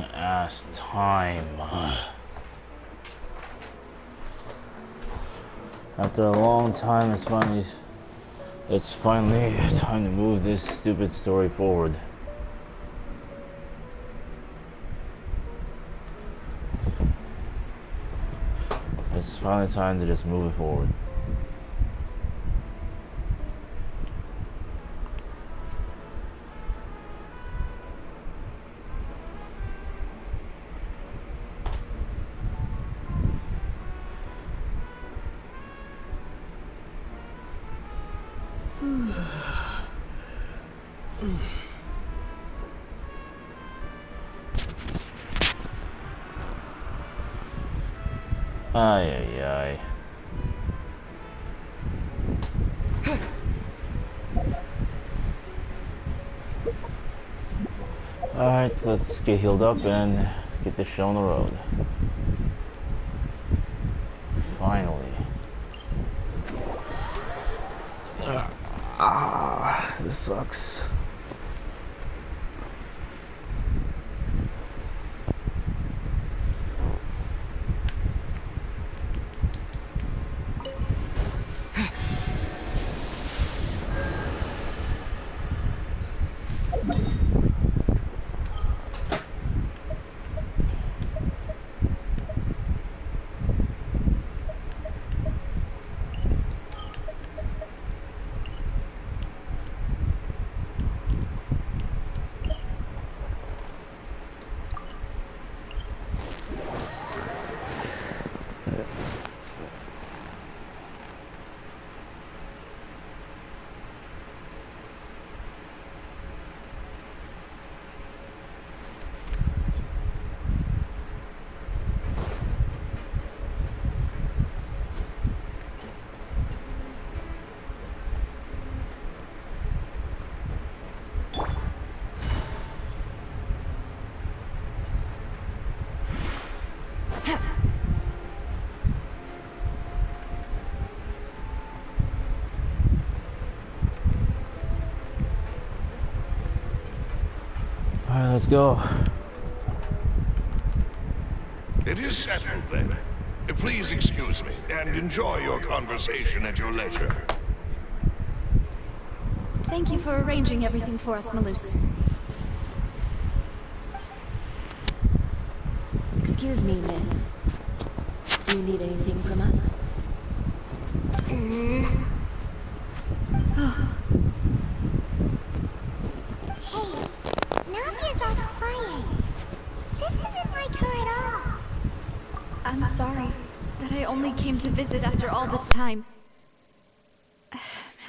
long ass time. After a long time, it's finally time to move this stupid story forward. It's finally time to just move it forward. Ay, ay, ay. Alright, let's get healed up and get this show on the road. Finally. This sucks. Alright, let's go. It is settled then. Please excuse me and enjoy your conversation at your leisure. Thank you for arranging everything for us, Malus. Excuse me, miss. Do you need anything from us? Navia's all quiet. This isn't like her at all. I'm sorry that I only came to visit after all this time.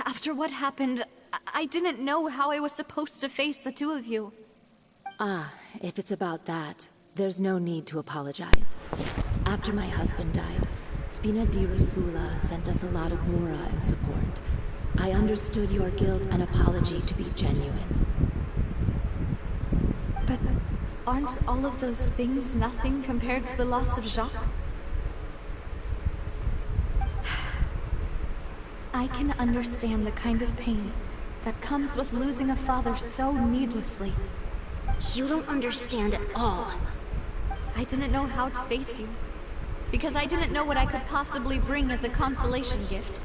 After what happened, I didn't know how I was supposed to face the two of you. Ah, if it's about that, there's no need to apologize. After my husband died, Spina di Rusula sent us a lot of mura and support. I understood your guilt and apology to be genuine. But aren't all of those things nothing compared to the loss of Jacques? I can understand the kind of pain that comes with losing a father so needlessly. You don't understand at all. I didn't know how to face you, because I didn't know what I could possibly bring as a consolation gift.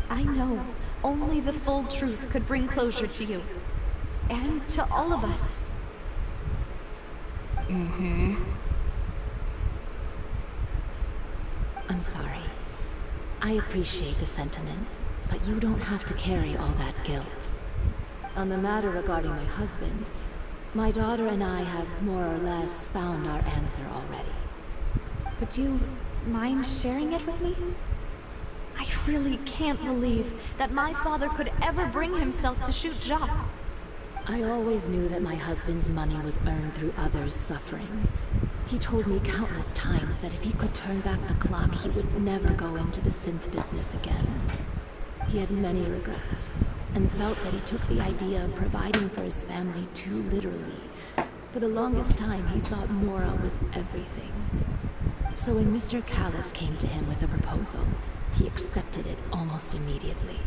I know only the full truth could bring closure to you, and to all of us. I'm sorry. I appreciate the sentiment, but you don't have to carry all that guilt. On the matter regarding my husband, my daughter and I have more or less found our answer already. Would you mind sharing it with me? I really can't believe that my father could ever bring himself to shoot Jacques. I always knew that my husband's money was earned through others' suffering. He told me countless times that if he could turn back the clock, he would never go into the synth business again. He had many regrets, and felt that he took the idea of providing for his family too literally. For the longest time, he thought Mora was everything. So when Mr. Callis came to him with a proposal, he accepted it almost immediately.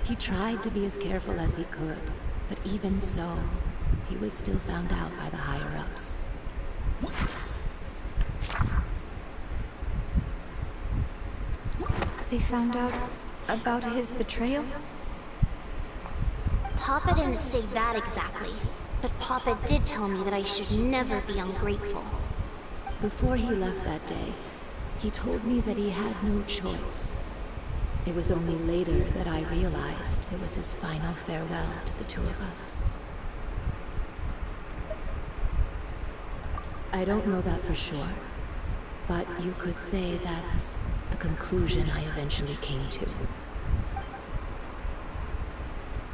He tried to be as careful as he could, but even so, he was still found out by the higher-ups. They found out about his betrayal? Papa didn't say that exactly, but Papa did tell me that I should never be ungrateful. Before he left that day, he told me that he had no choice. It was only later that I realized it was his final farewell to the two of us. I don't know that for sure, but you could say that's the conclusion I eventually came to.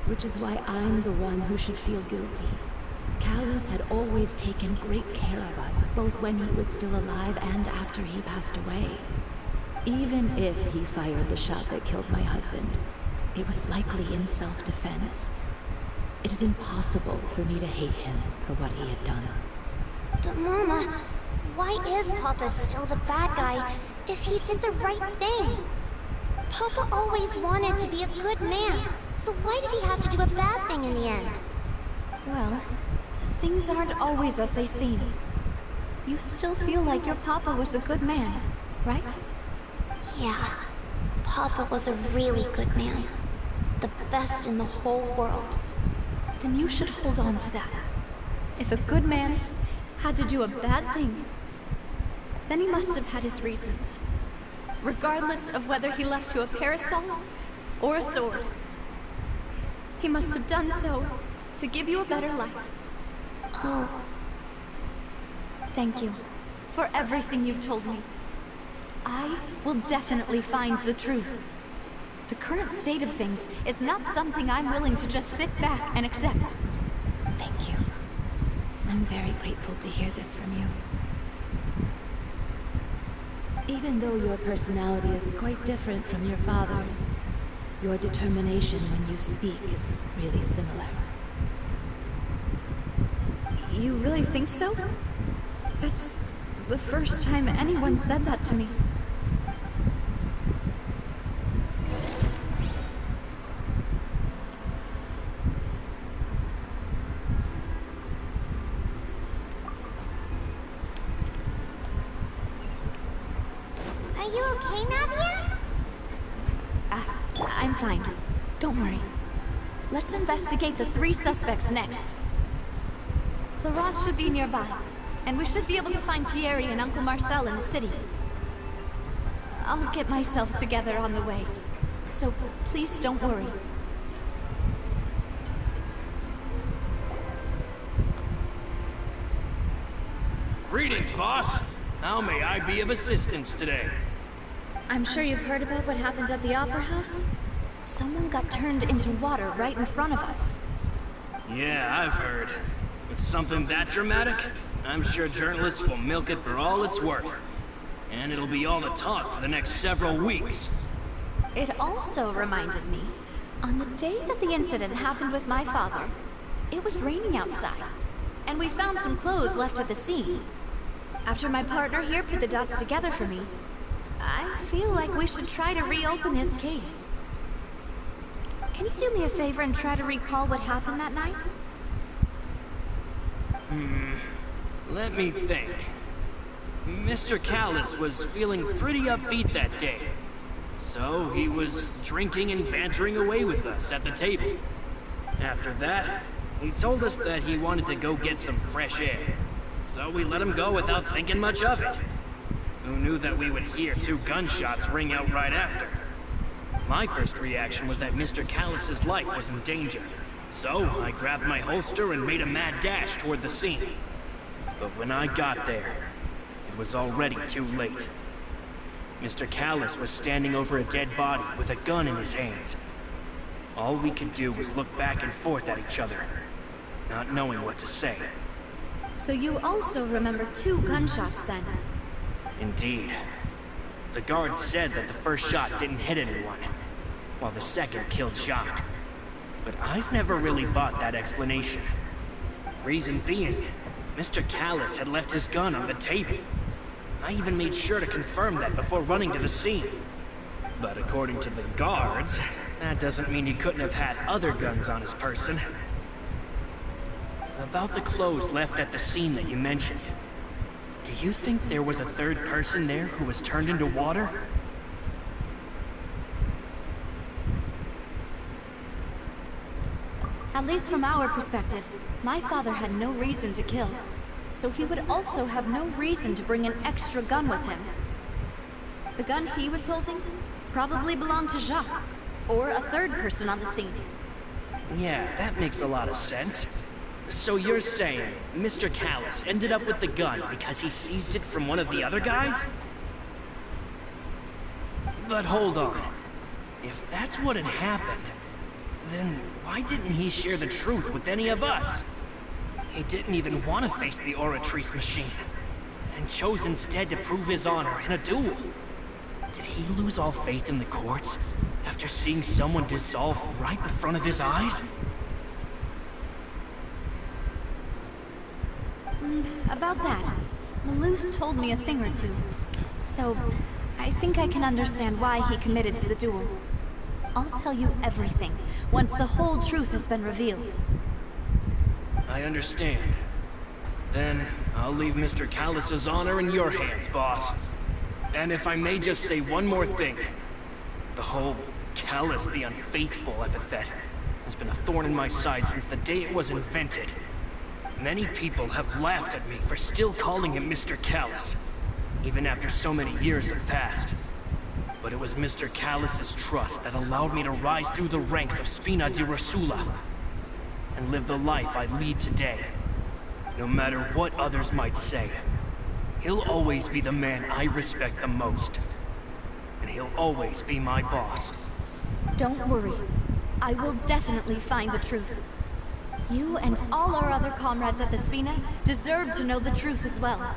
Which is why I'm the one who should feel guilty. Callus had always taken great care of us, both when he was still alive and after he passed away. Even if he fired the shot that killed my husband, it was likely in self-defense. It is impossible for me to hate him for what he had done. But Mama, why is Papa still the bad guy if he did the right thing? Papa always wanted to be a good man, so why did he have to do a bad thing in the end? Well, things aren't always as they seem. You still feel like your papa was a good man, right? Yeah, Papa was a really good man. The best in the whole world. Then you should hold on to that. If a good man had to do a bad thing, then he must have had his reasons. Regardless of whether he left you a parasol or a sword. He must have done so to give you a better life. Oh. Thank you for everything you've told me. I will definitely find the truth. The current state of things is not something I'm willing to just sit back and accept. Thank you. I'm very grateful to hear this from you. Even though your personality is quite different from your father's, your determination when you speak is really similar. You really think so? That's the first time anyone said that to me. Are you okay, Navia? I'm fine. Don't worry. Let's investigate the 3 suspects next. Florent should be nearby, and we should be able to find Thierry and Uncle Marcel in the city. I'll get myself together on the way, so please don't worry. Greetings, boss. How may I be of assistance today? I'm sure you've heard about what happened at the Opera House? Someone got turned into water right in front of us. Yeah, I've heard. With something that dramatic, I'm sure journalists will milk it for all it's worth. And it'll be all the talk for the next several weeks. It also reminded me, on the day that the incident happened with my father, it was raining outside, and we found some clothes left at the scene. After my partner here put the dots together for me, I feel like we should try to reopen his case. Can you do me a favor and try to recall what happened that night? Let me think. Mr. Callus was feeling pretty upbeat that day. So he was drinking and bantering away with us at the table. After that, he told us that he wanted to go get some fresh air. So we let him go without thinking much of it. Who knew that we would hear 2 gunshots ring out right after? My first reaction was that Mr. Callus's life was in danger. So I grabbed my holster and made a mad dash toward the scene. But when I got there, it was already too late. Mr. Callus was standing over a dead body with a gun in his hands. All we could do was look back and forth at each other, not knowing what to say. So you also remember 2 gunshots then? Indeed. The guards said that the first shot didn't hit anyone, while the second killed Jacques. But I've never really bought that explanation. Reason being, Mr. Callus had left his gun on the table. I even made sure to confirm that before running to the scene. But according to the guards, that doesn't mean he couldn't have had other guns on his person. about the clothes left at the scene that you mentioned. Do you think there was a third person there who was turned into water? At least from our perspective, my father had no reason to kill. So he would also have no reason to bring an extra gun with him. The gun he was holding probably belonged to Jacques, or a third person on the scene. Yeah, that makes a lot of sense. So you're saying Mr. Callus ended up with the gun because he seized it from one of the other guys? But hold on. If that's what had happened, then why didn't he share the truth with any of us? He didn't even want to face the Oratrice machine, and chose instead to prove his honor in a duel. Did he lose all faith in the courts after seeing someone dissolve right in front of his eyes? About that, Malus told me a thing or two. So, I think I can understand why he committed to the duel. I'll tell you everything, once the whole truth has been revealed. I understand. Then, I'll leave Mr. Callus's honor in your hands, boss. And if I may just say one more thing. The whole Callus the Unfaithful epithet has been a thorn in my side since the day it was invented. Many people have laughed at me for still calling him Mr. Callus, even after so many years have passed. But it was Mr. Callus's trust that allowed me to rise through the ranks of Spina di Rosula and live the life I lead today. No matter what others might say, he'll always be the man I respect the most. And he'll always be my boss. Don't worry. I will definitely find the truth. You and all our other comrades at the Spina deserve to know the truth as well.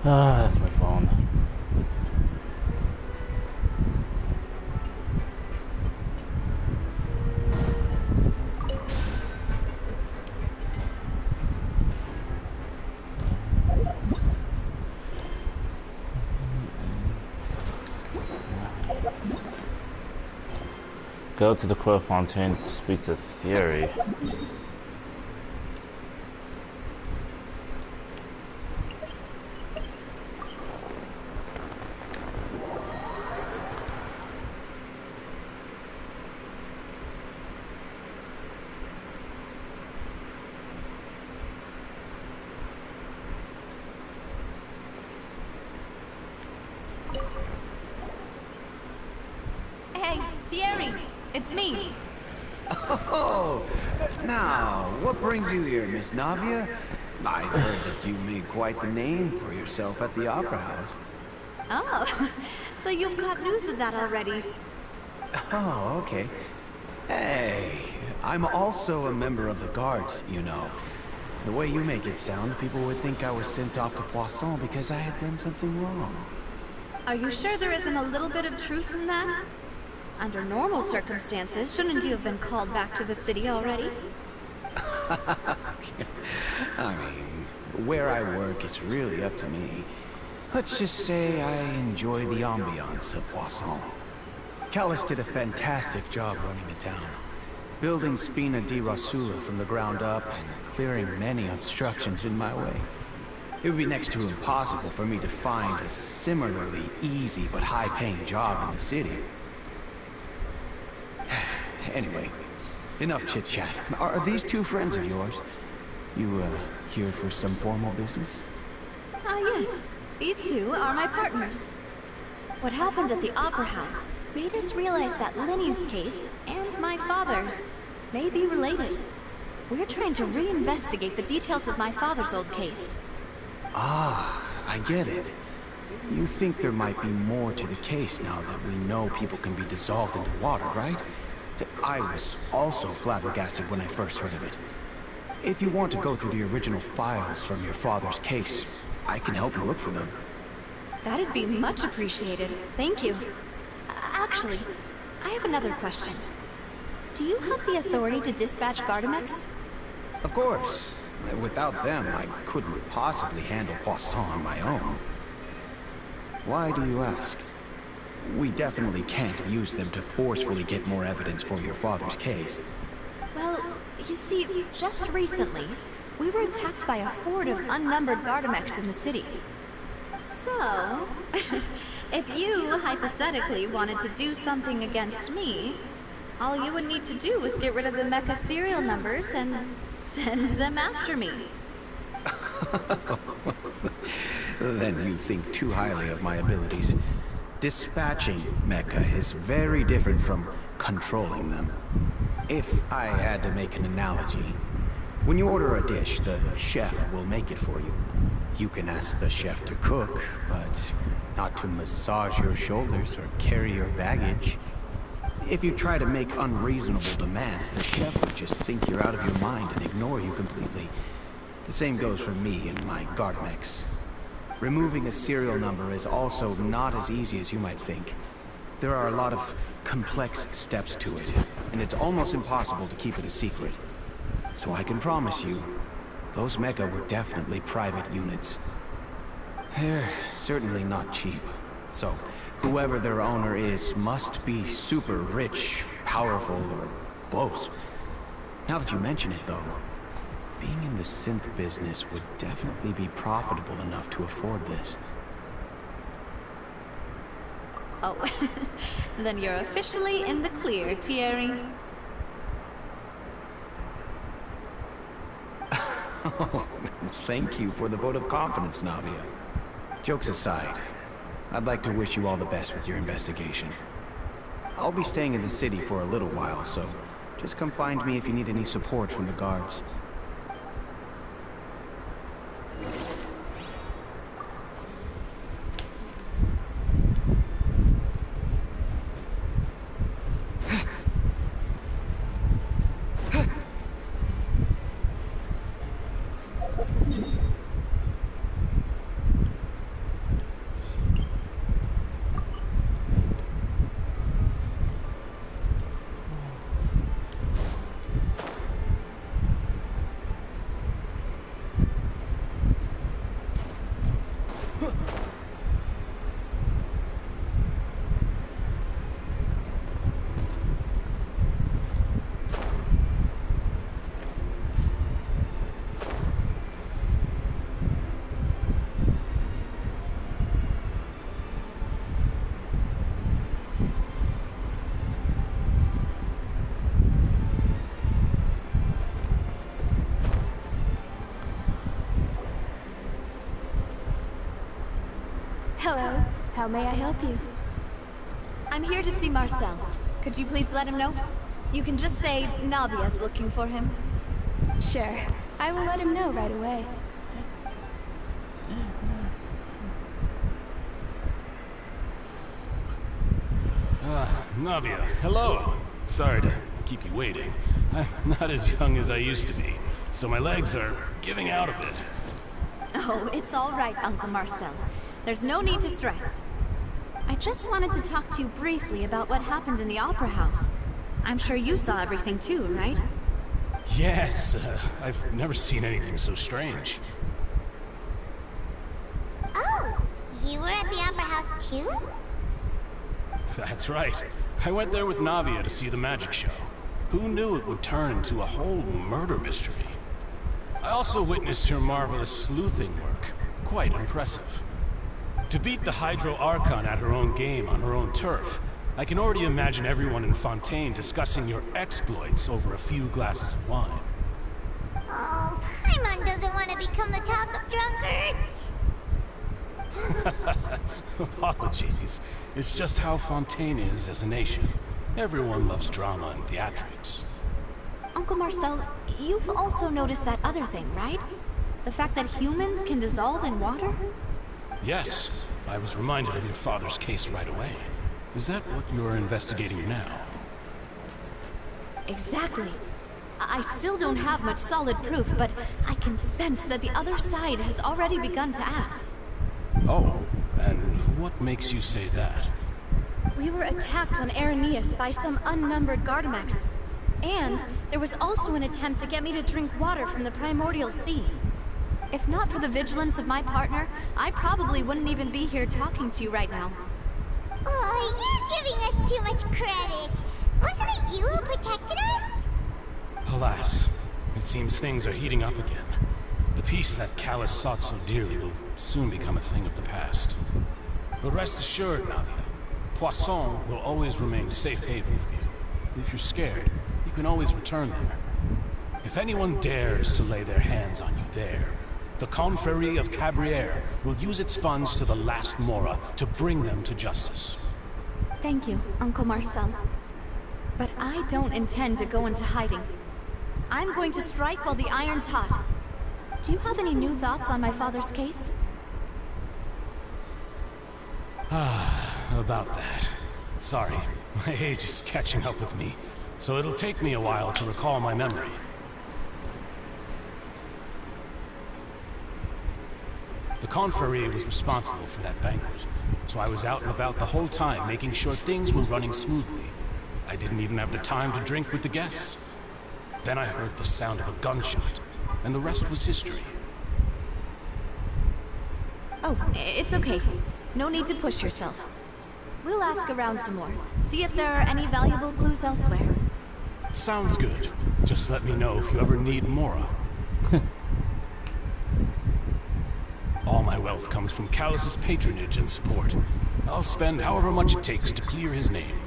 Ah, that's my phone. Go to the Crow Fontaine to speak to Theory. Hey, Thierry! It's me! Oh, now, what brings you here, Miss Navia? I've heard that you made quite the name for yourself at the Opera House. Oh, so you've got news of that already. Oh, okay. Hey, I'm also a member of the Guards, you know. The way you make it sound, people would think I was sent off to Poisson because I had done something wrong. Are you sure there isn't a little bit of truth in that? Under normal circumstances, shouldn't you have been called back to the city already? I mean, where I work is really up to me. Let's just say I enjoy the ambiance of Poisson. Callus did a fantastic job running the town, building Spina di Rosula from the ground up and clearing many obstructions in my way. It would be next to impossible for me to find a similarly easy but high-paying job in the city. Anyway, enough chit-chat. Are these two friends of yours? You, here for some formal business? Ah, yes. These two are my partners. What happened at the Opera House made us realize that Lenny's case and my father's may be related. We're trying to reinvestigate the details of my father's old case. Ah, I get it. You think there might be more to the case now that we know people can be dissolved into water, right? I was also flabbergasted when I first heard of it. If you want to go through the original files from your father's case, I can help you look for them. That'd be much appreciated. Thank you. Actually, I have another question. Do you have the authority to dispatch Gardamex? Of course. Without them, I couldn't possibly handle Poisson on my own. Why do you ask? We definitely can't use them to forcefully get more evidence for your father's case. Well, you see, just recently, we were attacked by a horde of unnumbered Gardamex in the city. So, if you hypothetically wanted to do something against me, all you would need to do is get rid of the mecha serial numbers and send them after me. Then you think too highly of my abilities. Dispatching mecha is very different from controlling them. If I had to make an analogy, when you order a dish, the chef will make it for you. You can ask the chef to cook, but not to massage your shoulders or carry your baggage. If you try to make unreasonable demands, the chef would just think you're out of your mind and ignore you completely. The same goes for me and my Gardamex. Removing a serial number is also not as easy as you might think. There are a lot of complex steps to it, and it's almost impossible to keep it a secret. So I can promise you, those mecha were definitely private units. They're certainly not cheap. So, whoever their owner is must be super rich, powerful, or both. Now that you mention it, though, being in the synth business would definitely be profitable enough to afford this. Oh, then you're officially in the clear, Thierry. Thank you for the vote of confidence, Navia. Jokes aside, I'd like to wish you all the best with your investigation. I'll be staying in the city for a little while, so just come find me if you need any support from the guards. Hello. How may I help you? I'm here to see Marcel. Could you please let him know? You can just say Navia's looking for him. Sure. I will let him know right away. Navia, hello. Sorry to keep you waiting. I'm not as young as I used to be, so my legs are giving out a bit. Oh, it's all right, Uncle Marcel. There's no need to stress. I just wanted to talk to you briefly about what happened in the Opera House. I'm sure you saw everything too, right? Yes, I've never seen anything so strange. Oh, you were at the Opera House too? That's right. I went there with Navia to see the magic show. Who knew it would turn into a whole murder mystery? I also witnessed her marvelous sleuthing work. Quite impressive. To beat the Hydro Archon at her own game on her own turf, I can already imagine everyone in Fontaine discussing your exploits over a few glasses of wine. Oh, Paimon doesn't want to become the talk of drunkards. Apologies. It's just how Fontaine is as a nation. Everyone loves drama and theatrics. Uncle Marcel, you've also noticed that other thing, right? The fact that humans can dissolve in water? Yes, I was reminded of your father's case right away. Is that what you're investigating now? Exactly. I still don't have much solid proof, but I can sense that the other side has already begun to act. Oh, and what makes you say that? We were attacked on Araneus by some unnumbered Gardamex. And there was also an attempt to get me to drink water from the primordial sea. If not for the vigilance of my partner, I probably wouldn't even be here talking to you right now. Oh, you're giving us too much credit. Wasn't it you who protected us? Alas, it seems things are heating up again. The peace that Callus sought so dearly will soon become a thing of the past. But rest assured, Navia, Poisson will always remain safe haven for you. If you're scared, you can always return there. If anyone dares to lay their hands on you there, the Confrérie of Cabrières will use its funds to the last Mora to bring them to justice. Thank you, Uncle Marcel. But I don't intend to go into hiding. I'm going to strike while the iron's hot. Do you have any new thoughts on my father's case? About that. Sorry, my age is catching up with me, so it'll take me a while to recall my memory. The Confrérie was responsible for that banquet, so I was out and about the whole time making sure things were running smoothly. I didn't even have the time to drink with the guests. Then I heard the sound of a gunshot, and the rest was history. Oh, it's okay. No need to push yourself. We'll ask around some more, see if there are any valuable clues elsewhere. Sounds good. Just let me know if you ever need Mora. All my wealth comes from Callus's patronage and support. I'll spend however much it takes to clear his name.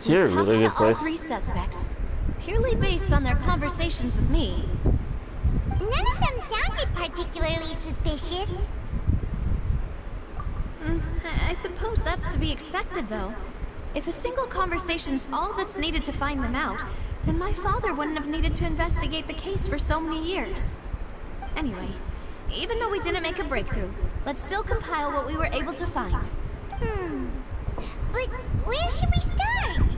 Here, really good Talked to all place. 3 suspects, purely based on their conversations with me. None of them sounded particularly suspicious. I suppose that's to be expected, though. If a single conversation's all that's needed to find them out, then my father wouldn't have needed to investigate the case for so many years. Anyway, even though we didn't make a breakthrough, let's still compile what we were able to find. But where should we start?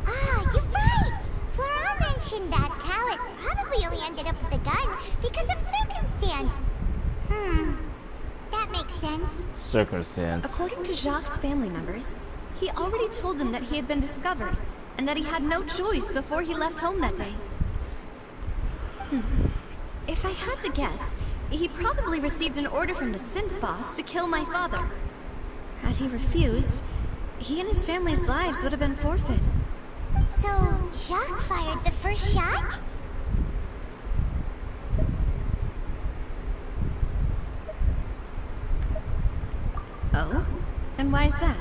Ah, you're right! Flora mentioned that Callus probably only ended up with the gun because of circumstance. That makes sense. Circumstance. According to Jacques' family members, he already told them that he had been discovered, and that he had no choice before he left home that day. If I had to guess, he probably received an order from the synth boss to kill my father. Had he refused, he and his family's lives would have been forfeit. So, Jacques fired the first shot? Oh? And why is that?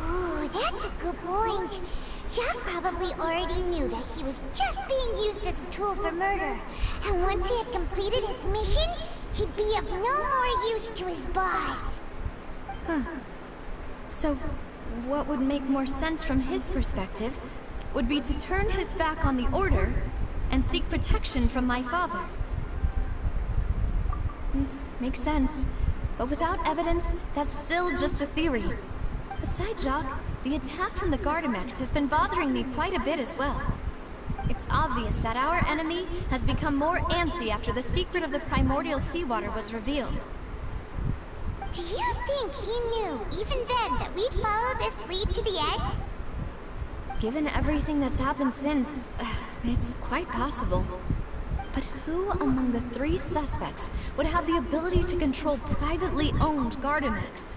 Ooh, that's a good point. Jacques probably already knew that he was just being used as a tool for murder. And once he had completed his mission, he'd be of no more use to his boss. So, what would make more sense from his perspective would be to turn his back on the Order and seek protection from my father. Makes sense. But without evidence, that's still just a theory. Besides Jacques, the attack from the Gardamex has been bothering me quite a bit as well. It's obvious that our enemy has become more antsy after the secret of the primordial seawater was revealed. Do you think he knew, even then, that we'd follow this lead to the end? Given everything that's happened since, it's quite possible. But who among the 3 suspects would have the ability to control privately owned Gardamex?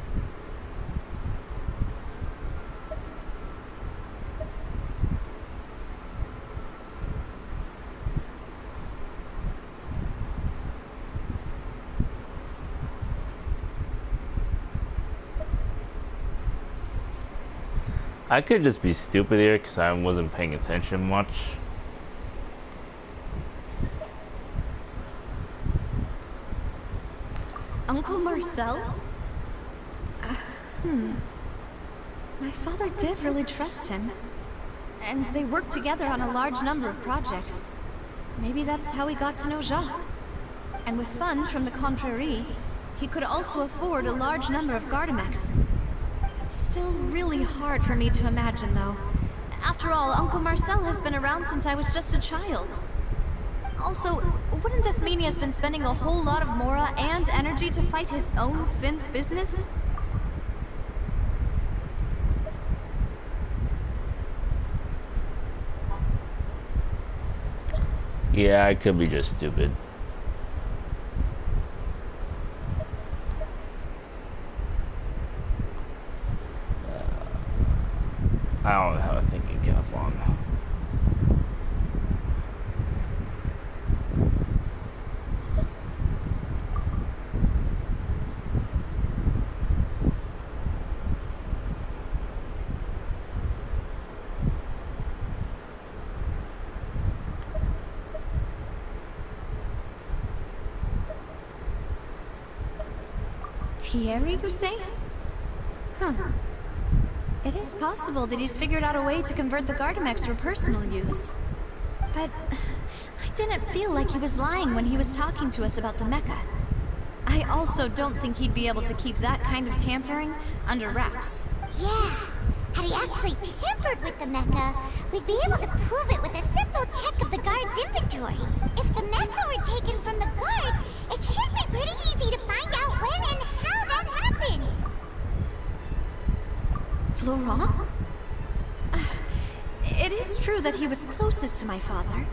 I could just be stupid here because I wasn't paying attention much. Uncle Marcel? My father did really trust him. And they worked together on a large number of projects. Maybe that's how he got to know Jacques. And with funds from the Confrérie, he could also afford a large number of Gardamex. Still really hard for me to imagine, though. After all, Uncle Marcel has been around since I was just a child. Also, wouldn't this mean he has been spending a whole lot of mora and energy to fight his own synth business? Yeah, I could be just stupid. I don't have a thinking cap on. Thierry, you say? Huh. It is possible that he's figured out a way to convert the Gardamex for personal use. But I didn't feel like he was lying when he was talking to us about the mecha. I also don't think he'd be able to keep that kind of tampering under wraps. Yeah. Had he actually tampered with the mecha, we'd be able to prove it with a simple check of the guard's inventory. If the mecha were taken from the guards, it should be pretty easy to find out when and how that happened. Florent? It is true that he was closest to my father,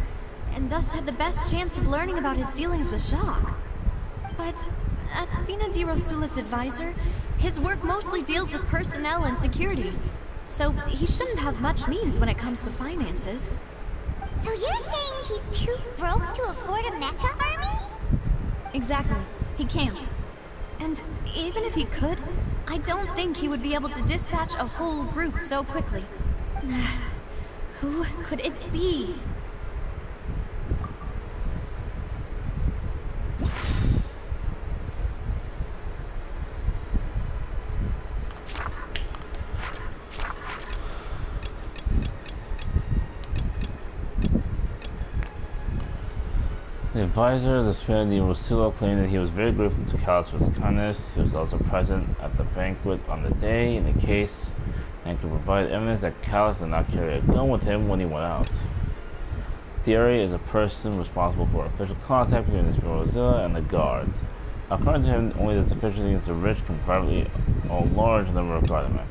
and thus had the best chance of learning about his dealings with Jacques. But as Spina di Rosula's advisor, his work mostly deals with personnel and security, so he shouldn't have much means when it comes to finances. So you're saying he's too broke to afford a mecha army? Exactly. He can't. And even if he could, I don't think he would be able to dispatch a whole group so quickly. Who could it be? The advisor of the Spina di Rosula claimed that he was very grateful to Callus for his kindness. He was also present at the banquet on the day in the case and could provide evidence that Callus did not carry a gun with him when he went out. Thierry is a person responsible for official contact between the Spina di Rosula and the guard. According to him, only the sufficient against the rich can privately own a large number of Gardamex.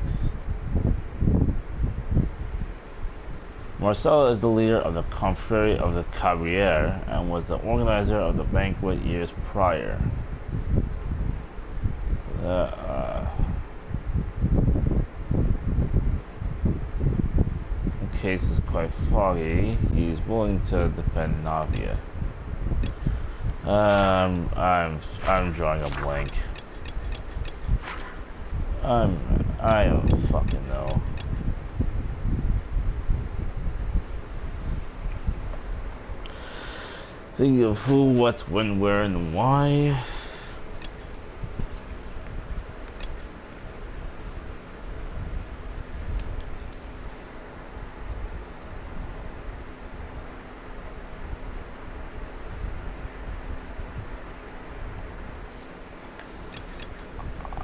Marcel is the leader of the Confrérie of the Cabriere and was the organizer of the banquet years prior. The case is quite foggy. He's willing to defend Navia. I'm drawing a blank. I don't fucking know. Thinking of who, what, when, where, and why.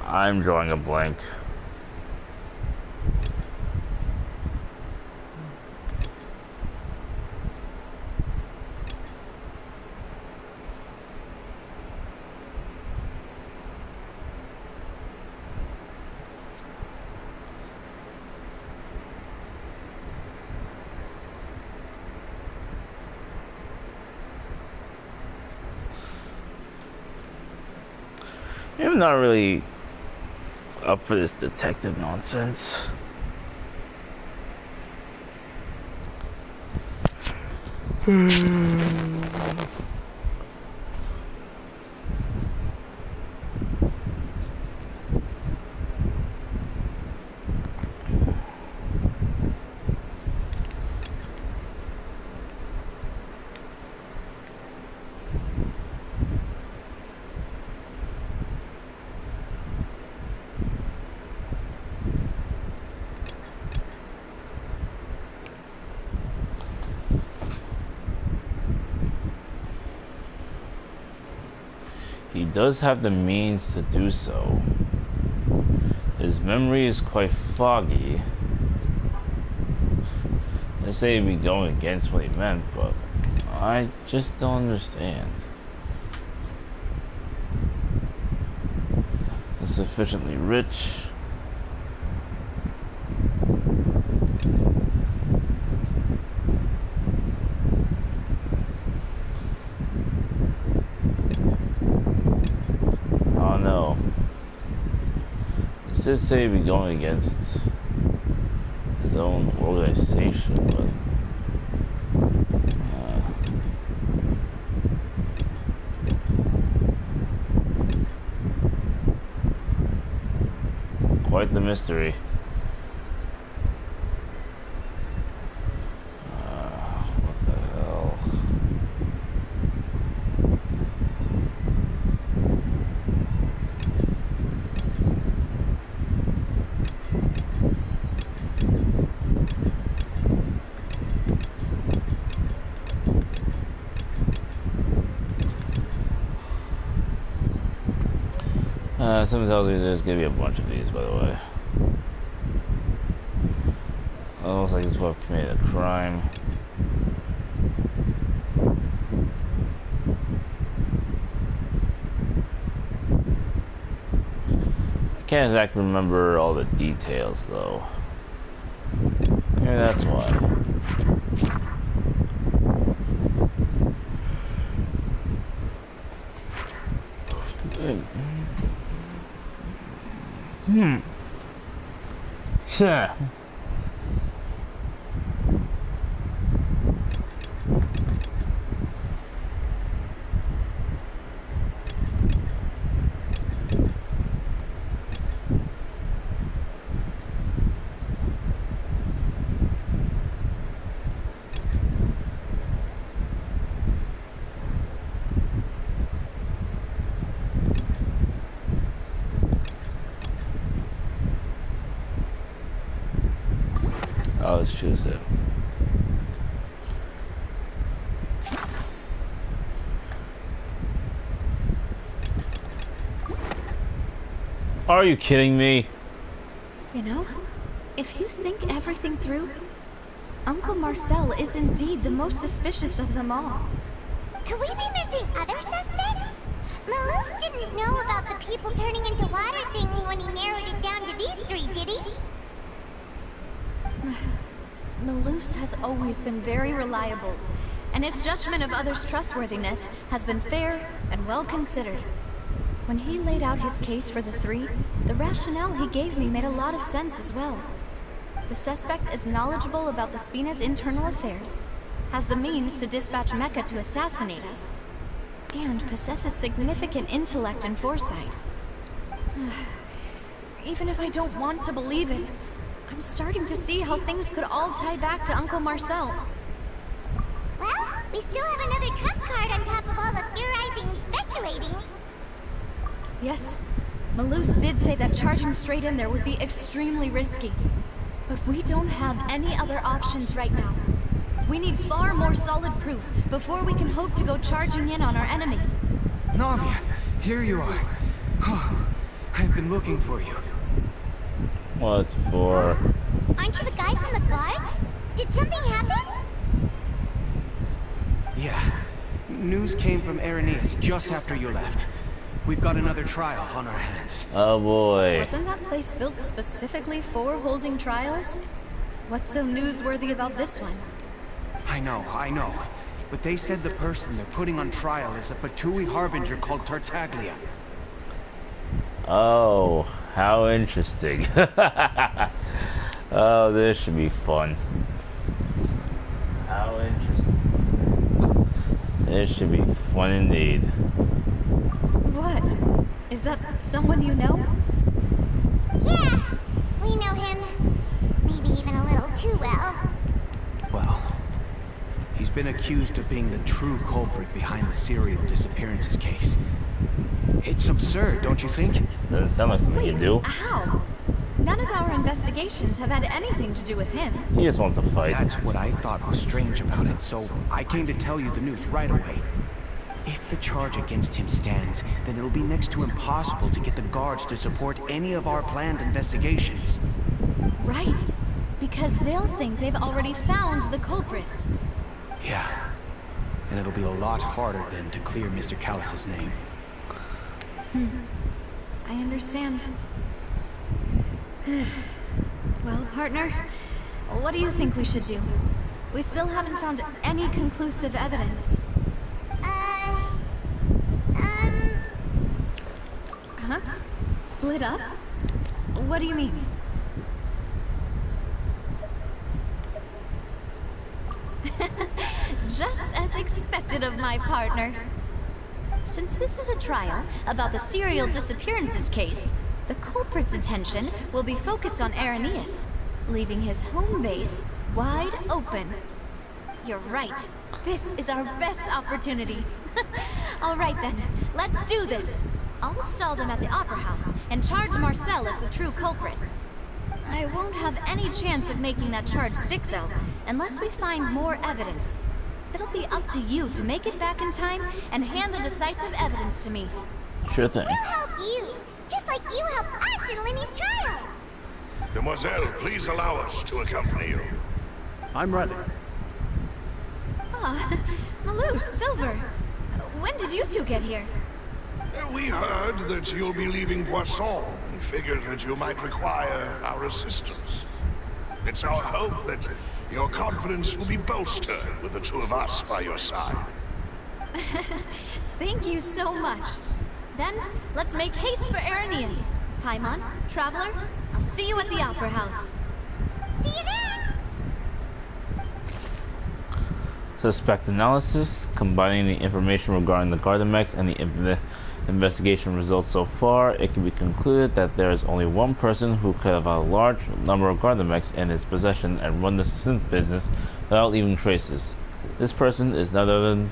I'm drawing a blank. I'm not really up for this detective nonsense. He does have the means to do so. His memory is quite foggy. They say he'd be going against what he meant, but I just don't understand. He's sufficiently rich. Did say he'd be going against his own organization, but quite the mystery. What the hell? Someone tells me there's gonna be a bunch of these, by the way. Almost like it's what committed a crime. I can't exactly remember all the details, though. Maybe that's why. Yeah. Let's choose it. Are you kidding me? You know, if you think everything through, Uncle Marcel is indeed the most suspicious of them all. Could we be missing other suspects? Malus didn't know about the people turning into water thing when he narrowed it down to these three, did he? Malus has always been very reliable, and his judgment of others' trustworthiness has been fair and well considered. When he laid out his case for the three, the rationale he gave me made a lot of sense as well. The suspect is knowledgeable about the Spina's internal affairs, has the means to dispatch Mecha to assassinate us, and possesses significant intellect and foresight. Even if I don't want to believe it, I'm starting to see how things could all tie back to Uncle Marcel. Well, we still have another trump card on top of all the theorizing and speculating. Yes, Malus did say that charging straight in there would be extremely risky. But we don't have any other options right now. We need far more solid proof before we can hope to go charging in on our enemy. Navia, here you are. Oh, I've been looking for you. What's for? Aren't you the guy from the guards? Did something happen? Yeah. News came from Irenaeus just after you left. We've got another trial on our hands. Oh boy. Wasn't that place built specifically for holding trials? What's so newsworthy about this one? I know. But they said the person they're putting on trial is a Fatui harbinger called Tartaglia. Oh, how interesting. Oh, this should be fun. How interesting. This should be fun indeed. What? Is that someone you know? Yeah, we know him. Maybe even a little too well. Well, he's been accused of being the true culprit behind the serial disappearances case. It's absurd, don't you think? Doesn't sound like something you do. How? None of our investigations have had anything to do with him. He just wants to fight. That's what I thought was strange about it, so I came to tell you the news right away. If the charge against him stands, then it'll be next to impossible to get the guards to support any of our planned investigations. Right. Because they'll think they've already found the culprit. Yeah. And it'll be a lot harder then to clear Mr. Callus's name. I understand. Well, partner, what do you think we should do? We still haven't found any conclusive evidence. Huh? Split up? What do you mean? Just as expected of my partner. Since this is a trial about the serial disappearances case, the culprit's attention will be focused on Irenaeus, leaving his home base wide open. You're right. This is our best opportunity. All right then, let's do this. I'll stall them at the Opera House and charge Marcel as the true culprit. I won't have any chance of making that charge stick though, unless we find more evidence. It'll be up to you to make it back in time and hand the decisive evidence to me. Sure thing. We'll help you, just like you helped us in Lenny's trial. Demoiselle, please allow us to accompany you. I'm ready. Ah, Malou, Silver. When did you two get here? We heard that you'll be leaving Poisson and figured that you might require our assistance. It's our hope that your confidence will be bolstered with the two of us by your side. Thank you so much. Then, let's make haste for Irenaeus. Paimon, Traveler, I'll see you at the Opera House. See you there! Suspect analysis, combining the information regarding the Gardamex and the investigation results so far, it can be concluded that there is only one person who could have a large number of Gardamex in his possession and run the synth business without leaving traces. This person is none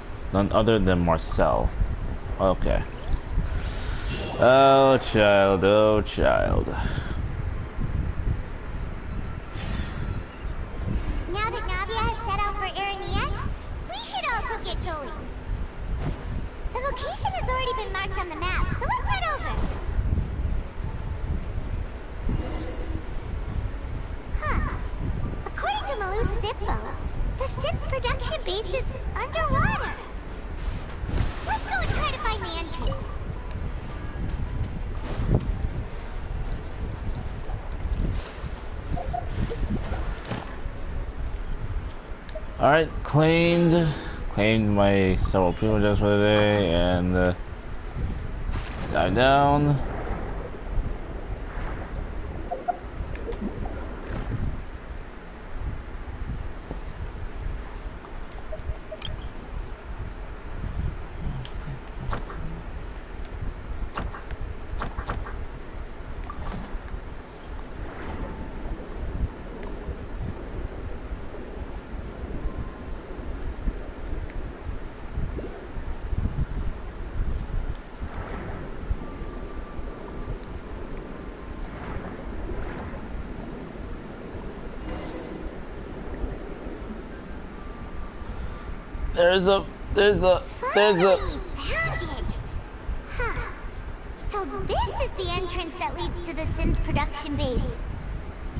other than Marcel. Okay. Oh child, oh child. Now that Navia has set out for Irenaeus, we should also get going. The location has already been marked on the map, so let's head over. Huh. According to Malou's info, the synth production base is underwater. Let's go and try to find the entrance. Alright, claimed my several people just for the day and dive down. There's a Finally found it! Huh. So this is the entrance that leads to the synth production base.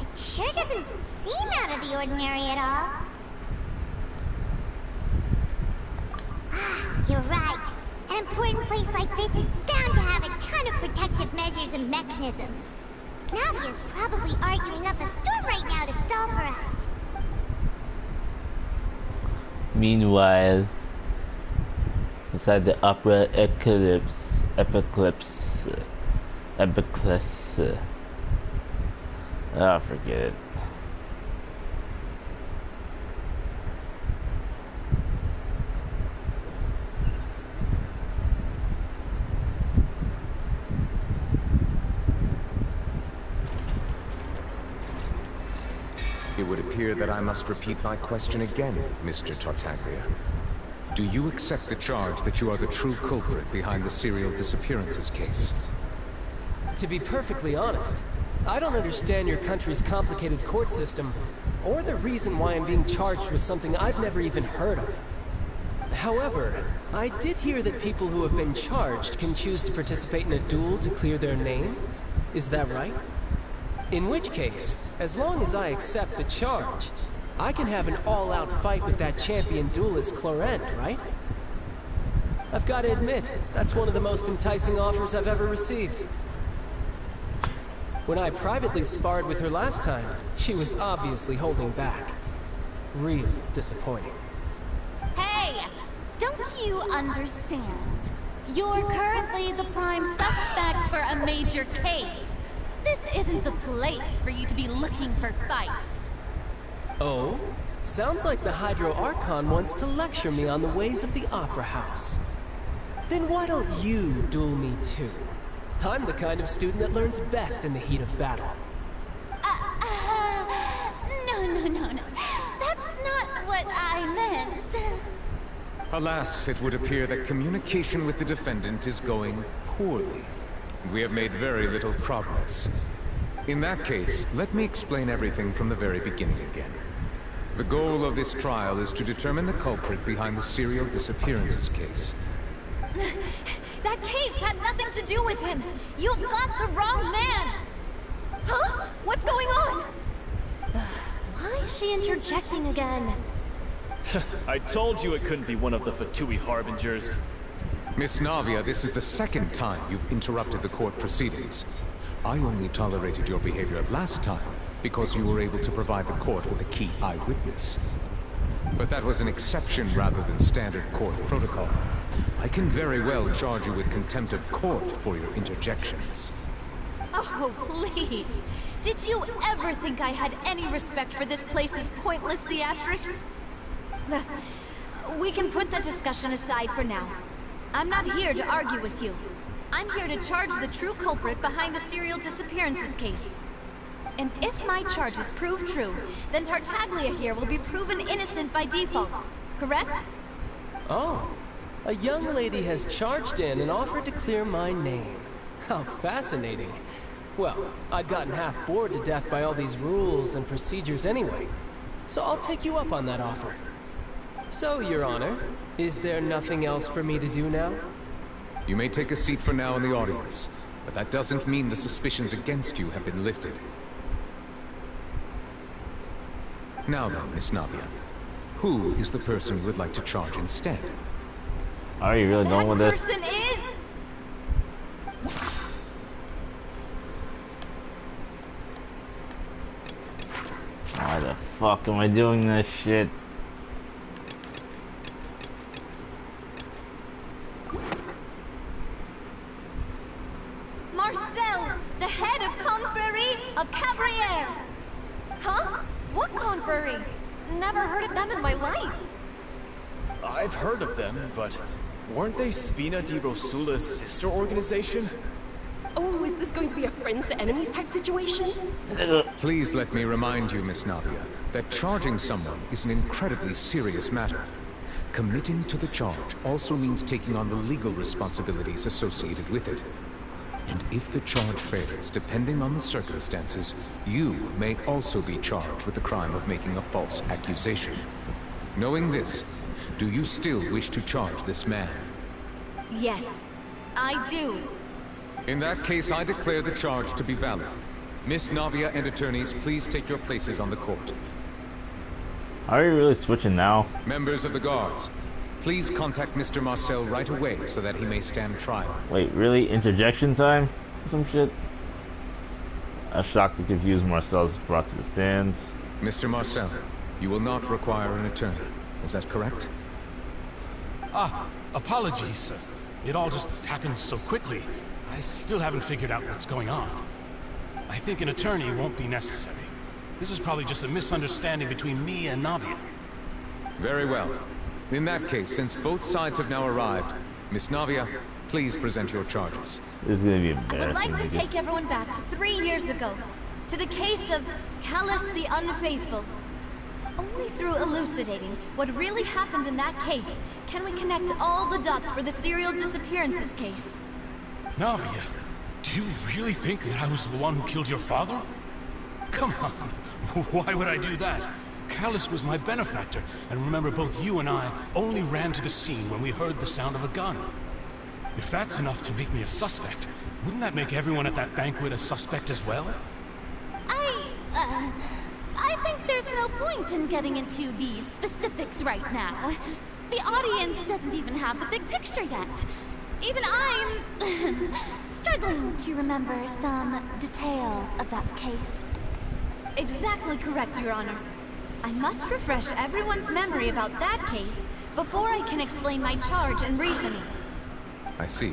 It sure doesn't seem out of the ordinary at all. Ah, you're right. An important place like this is bound to have a ton of protective measures and mechanisms. Navia's probably arguing up a storm right now to stall for us. Meanwhile, inside the Opera Eclipse, Epiclus. Ah, forget it. It would appear that I must repeat my question again, Mr. Tartaglia. Do you accept the charge that you are the true culprit behind the serial disappearances case? To be perfectly honest, I don't understand your country's complicated court system, or the reason why I'm being charged with something I've never even heard of. However, I did hear that people who have been charged can choose to participate in a duel to clear their name. Is that right? In which case, as long as I accept the charge, I can have an all-out fight with that champion duelist Clorent, right? I've got to admit, that's one of the most enticing offers I've ever received. When I privately sparred with her last time, she was obviously holding back. Real disappointing. Hey! Don't you understand? You're currently the prime suspect for a major case. This isn't the place for you to be looking for fights. Oh? Sounds like the Hydro Archon wants to lecture me on the ways of the Opera House. Then why don't you duel me too? I'm the kind of student that learns best in the heat of battle. No. That's not what I meant. Alas, it would appear that communication with the defendant is going poorly. We have made very little progress. In that case, let me explain everything from the very beginning again. The goal of this trial is to determine the culprit behind the serial disappearances case. That case had nothing to do with him. You've got the wrong man. Huh? What's going on? Why is she interjecting again? I told you it couldn't be one of the Fatui Harbingers. Miss Navia, this is the second time you've interrupted the court proceedings. I only tolerated your behavior last time because you were able to provide the court with a key eyewitness. But that was an exception rather than standard court protocol. I can very well charge you with contempt of court for your interjections. Oh, please. Did you ever think I had any respect for this place's pointless theatrics? We can put the discussion aside for now. I'm not here to argue with you. I'm here to charge the true culprit behind the serial disappearances case. And if my charges prove true, then Tartaglia here will be proven innocent by default, correct? Oh, a young lady has charged in and offered to clear my name. How fascinating. Well, I'd gotten half bored to death by all these rules and procedures anyway, so I'll take you up on that offer. So, Your Honor, is there nothing else for me to do now? You may take a seat for now in the audience, but that doesn't mean the suspicions against you have been lifted. Now then, Miss Navia, who is the person you would like to charge instead? Are you really done with this? That person is... Why the fuck am I doing this shit? Marcel, the head of Confrérie of Cabrières. Huh? What Confrérie? Never heard of them in my life. I've heard of them, but weren't they Spina di Rosula's sister organization? Oh, is this going to be a friends to enemies type situation? Please let me remind you, Miss Navia, that charging someone is an incredibly serious matter. Committing to the charge also means taking on the legal responsibilities associated with it. And if the charge fails, depending on the circumstances, you may also be charged with the crime of making a false accusation. Knowing this, do you still wish to charge this man? Yes, I do. In that case, I declare the charge to be valid. Miss Navia and attorneys, please take your places on the court. Are you really switching now? Members of the guards, please contact Mr. Marcel right away so that he may stand trial. Wait, really? Interjection time? Some shit? A shocked and confused Marcel is brought to the stands. Mr. Marcel, you will not require an attorney. Is that correct? Ah, apologies, sir. It all just happened so quickly. I still haven't figured out what's going on. I think an attorney won't be necessary. This is probably just a misunderstanding between me and Navia. Very well. In that case, since both sides have now arrived, Miss Navia, please present your charges. This is gonna be I embarrassing. would like to take everyone back to 3 years ago, to the case of Callus the Unfaithful. Only through elucidating what really happened in that case can we connect all the dots for the serial disappearances case. Navia, do you really think that I was the one who killed your father? Come on, why would I do that? Callus was my benefactor, and remember both you and I only ran to the scene when we heard the sound of a gun. If that's enough to make me a suspect, wouldn't that make everyone at that banquet a suspect as well? I think there's no point in getting into the specifics right now. The audience doesn't even have the big picture yet. Even I'm struggling to remember some details of that case. Exactly correct, Your Honor. I must refresh everyone's memory about that case before I can explain my charge and reasoning. I see.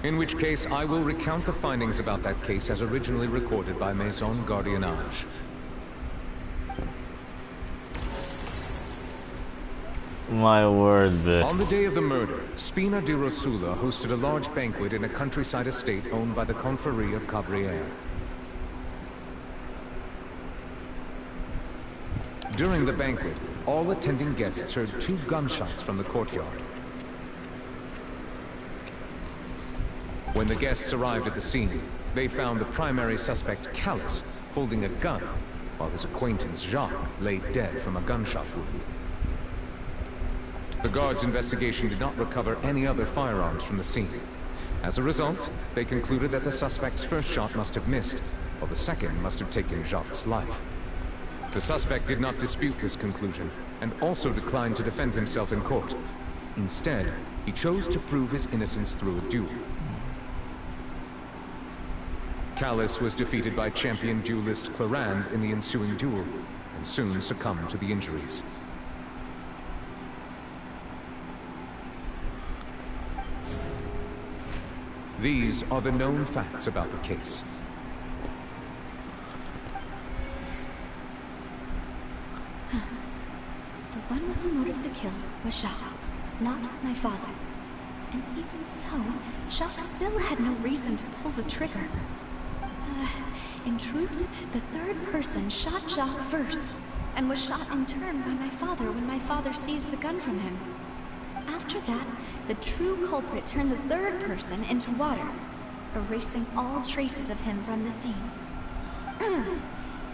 In which case, I will recount the findings about that case as originally recorded by Maison Gardiennage. My word, bitch. On the day of the murder, Spina di Rosula hosted a large banquet in a countryside estate owned by the Confrérie of Cabrières. During the banquet, all attending guests heard 2 gunshots from the courtyard. When the guests arrived at the scene, they found the primary suspect, Callus, holding a gun, while his acquaintance, Jacques, lay dead from a gunshot wound. The guards' investigation did not recover any other firearms from the scene. As a result, they concluded that the suspect's first shot must have missed, while the second must have taken Jacques' life. The suspect did not dispute this conclusion, and also declined to defend himself in court. Instead, he chose to prove his innocence through a duel. Callus was defeated by champion duelist Clarand in the ensuing duel, and soon succumbed to the injuries. These are the known facts about the case. The one with the motive to kill was Jacques, not my father. And even so, Jacques still had no reason to pull the trigger. In truth, the third person shot Jacques first, and was shot in turn by my father when my father seized the gun from him. After that, the true culprit turned the third person into water, erasing all traces of him from the scene.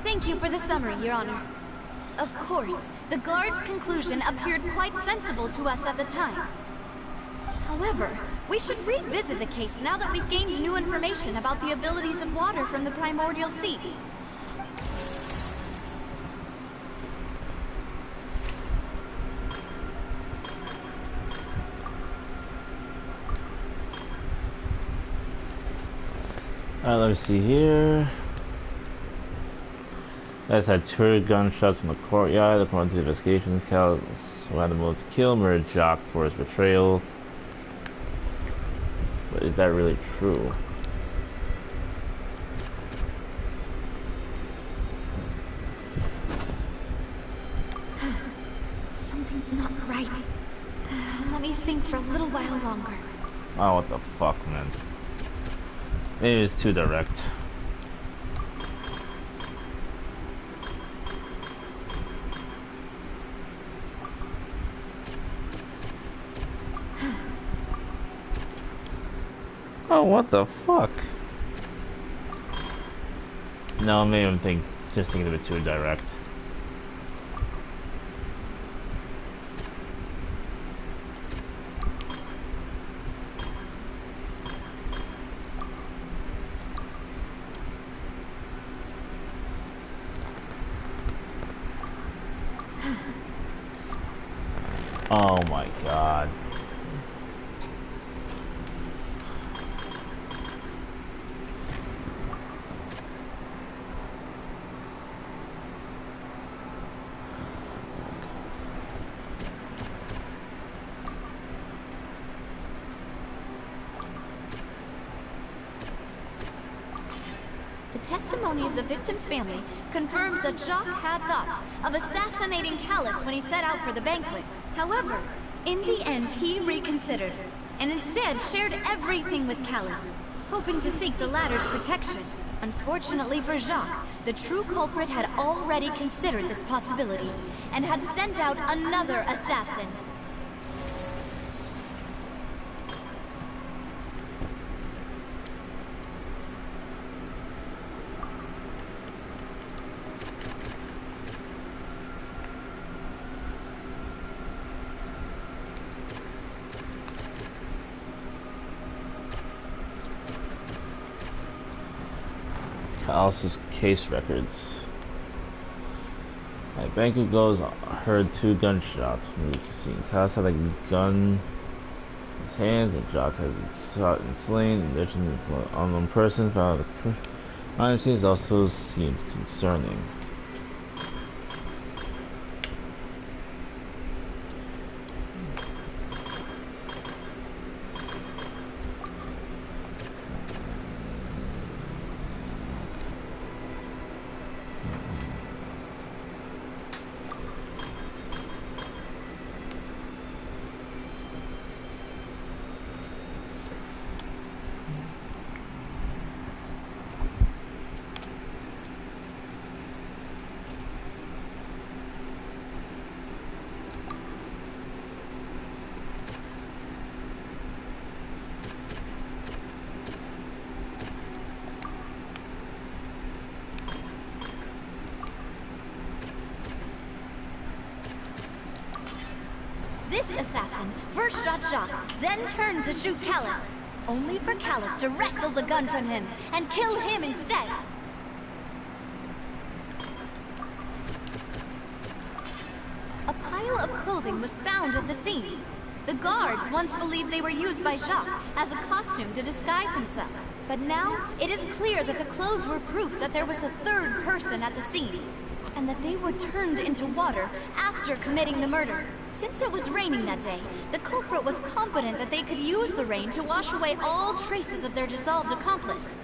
Thank you for the summary, Your Honor. Of course, the guard's conclusion appeared quite sensible to us at the time. However, we should revisit the case now that we've gained new information about the abilities of water from the primordial sea. Alright, let's see here. That's had 2 gunshots from the courtyard. According to the investigations, Callus, who had the motive to kill, murdered Jacques for his betrayal. But is that really true? Something's not right. Let me think for a little while longer. Oh, what the fuck, man. Maybe it's too direct. Oh, what the fuck? No, maybe I'm just thinking of it too direct. Oh my god. testimony of the victim's family confirms that Jacques had thoughts of assassinating Callus when he set out for the banquet. However, in the end, he reconsidered, and instead shared everything with Callus, hoping to seek the latter's protection. Unfortunately for Jacques, the true culprit had already considered this possibility, and had sent out another assassin. Callus's case records. At banquet goes heard 2 gunshots from the scene. Callus had a gun in his hands, and Jacques had shot and slain. In addition, the unknown person found the crime scenes also seemed concerning. This assassin first shot Jacques, then turned to shoot Callus, only for Callus to wrestle the gun from him and kill him instead. A pile of clothing was found at the scene. The guards once believed they were used by Jacques as a costume to disguise himself. But now, it is clear that the clothes were proof that there was a third person at the scene, and that they were turned into water after committing the murder. Since it was raining that day, the culprit was confident that they could use the rain to wash away all traces of their dissolved accomplice.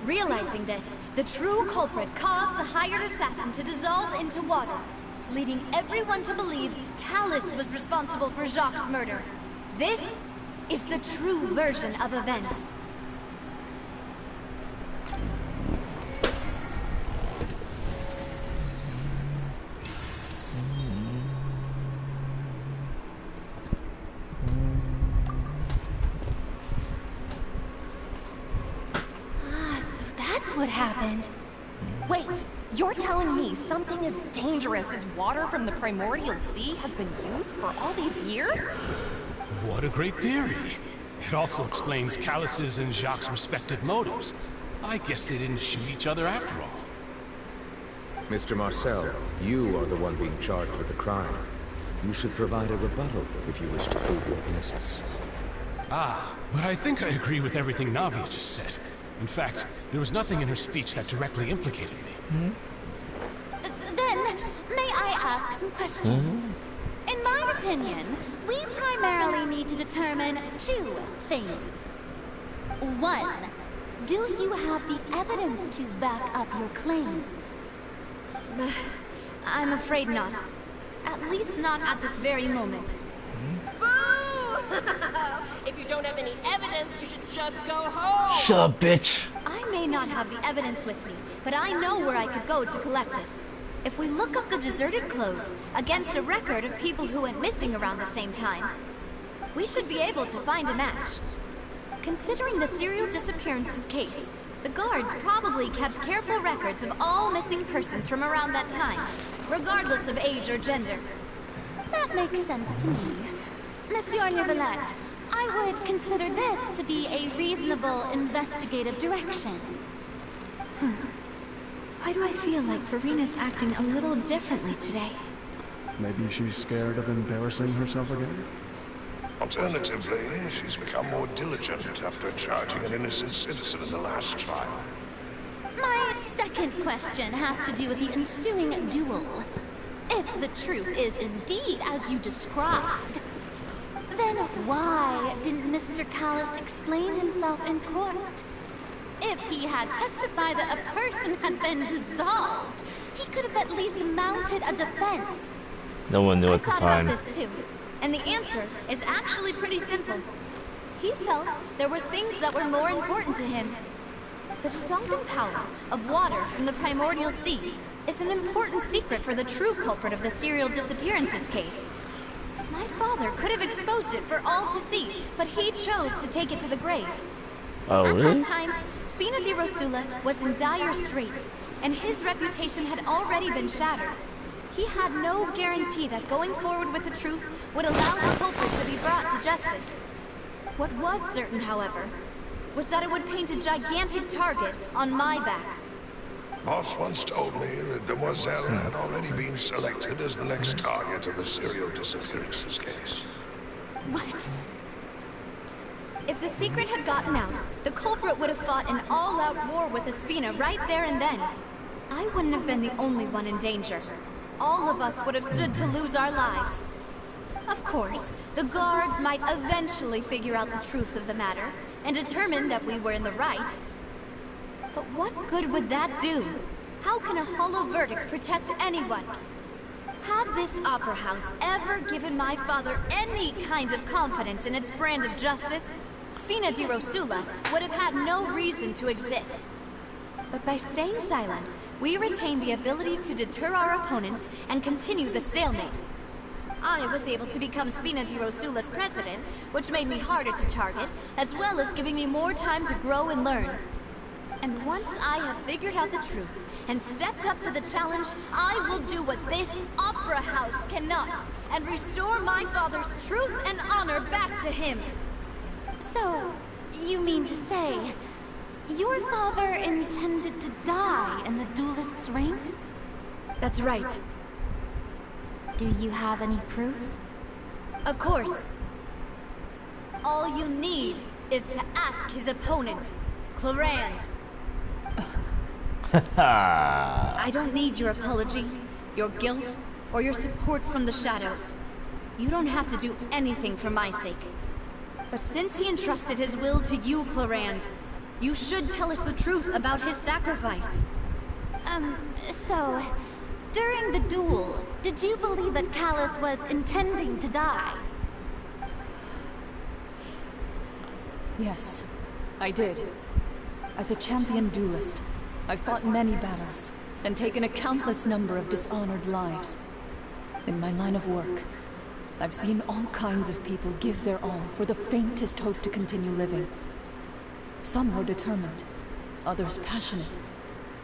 Realizing this, the true culprit caused the hired assassin to dissolve into water, leading everyone to believe Callus was responsible for Jacques' murder. This is the true version of events. What happened? Wait, you're telling me something as dangerous as water from the primordial sea has been used for all these years? What a great theory. It also explains Callus's and Jacques' respective motives. I guess they didn't shoot each other after all. Mr. Marcel, you are the one being charged with the crime. You should provide a rebuttal if you wish to prove your innocence. Ah, but I think I agree with everything Navia just said. In fact, there was nothing in her speech that directly implicated me. Then, may I ask some questions? In my opinion, we primarily need to determine 2 things. 1, do you have the evidence to back up your claims? I'm afraid not. At least not at this very moment. Boo! If you don't have any evidence, you should just go home! Shut up, bitch! I may not have the evidence with me, but I know where I could go to collect it. If we look up the deserted clothes against a record of people who went missing around the same time, we should be able to find a match. Considering the serial disappearances case, the guards probably kept careful records of all missing persons from around that time, regardless of age or gender. That makes sense to me. Monsieur Neuvillette, I would consider this to be a reasonable investigative direction. Why do I feel like Farina's acting a little differently today? Maybe she's scared of embarrassing herself again? Alternatively, she's become more diligent after charging an innocent citizen in the last trial. My second question has to do with the ensuing duel. If the truth is indeed as you described, then why didn't Mr. Callus explain himself in court? if he had testified that a person had been dissolved, he could have at least mounted a defense. No one knew at the I thought time. about this too, and the answer is actually pretty simple. He felt there were things that were more important to him. The dissolving power of water from the primordial sea is an important secret for the true culprit of the serial disappearances case. My father could have exposed it for all to see, but he chose to take it to the grave. Oh, At really? that time, Spina di Rosula was in dire straits, and his reputation had already been shattered. He had no guarantee that going forward with the truth would allow the culprit to be brought to justice. What was certain, however, was that it would paint a gigantic target on my back. Boss once told me that Demoiselle had already been selected as the next target of the serial disappearances case. What? If the secret had gotten out, the culprit would have fought an all-out war with Espina right there and then. I wouldn't have been the only one in danger. All of us would have stood to lose our lives. Of course, the guards might eventually figure out the truth of the matter and determine that we were in the right. But what good would that do? How can a hollow verdict protect anyone? Had this opera house ever given my father any kind of confidence in its brand of justice, Spina di Rosula would have had no reason to exist. But by staying silent, we retain the ability to deter our opponents and continue the stalemate. I was able to become Spina di Rosula's president, which made me harder to target, as well as giving me more time to grow and learn. And once I have figured out the truth and stepped up to the challenge, I will do what this opera house cannot, and restore my father's truth and honor back to him. So, you mean to say, your father intended to die in the duelist's ring? That's right. Do you have any proof? Of course. All you need is to ask his opponent, Clarand. I don't need your apology, your guilt, or your support from the shadows. You don't have to do anything for my sake. But since he entrusted his will to you, Clarand, you should tell us the truth about his sacrifice. So, during the duel, did you believe that Callus was intending to die? Yes, I did. As a champion duelist, I've fought many battles and taken a countless number of dishonored lives. In my line of work, I've seen all kinds of people give their all for the faintest hope to continue living. Some were determined, others passionate,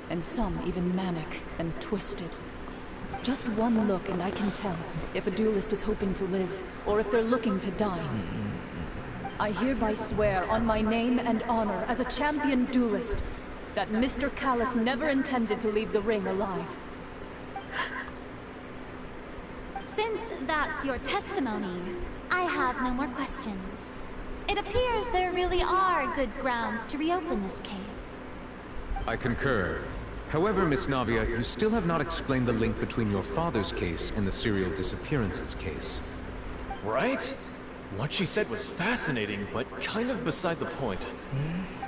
and some even manic and twisted. Just one look and I can tell if a duelist is hoping to live or if they're looking to die. I hereby swear on my name and honor as a champion duelist that Mr. Callus never intended to leave the ring alive. Since that's your testimony, I have no more questions. It appears there really are good grounds to reopen this case. I concur. However, Miss Navia, you still have not explained the link between your father's case and the serial disappearances case. Right? What she said was fascinating, but kind of beside the point.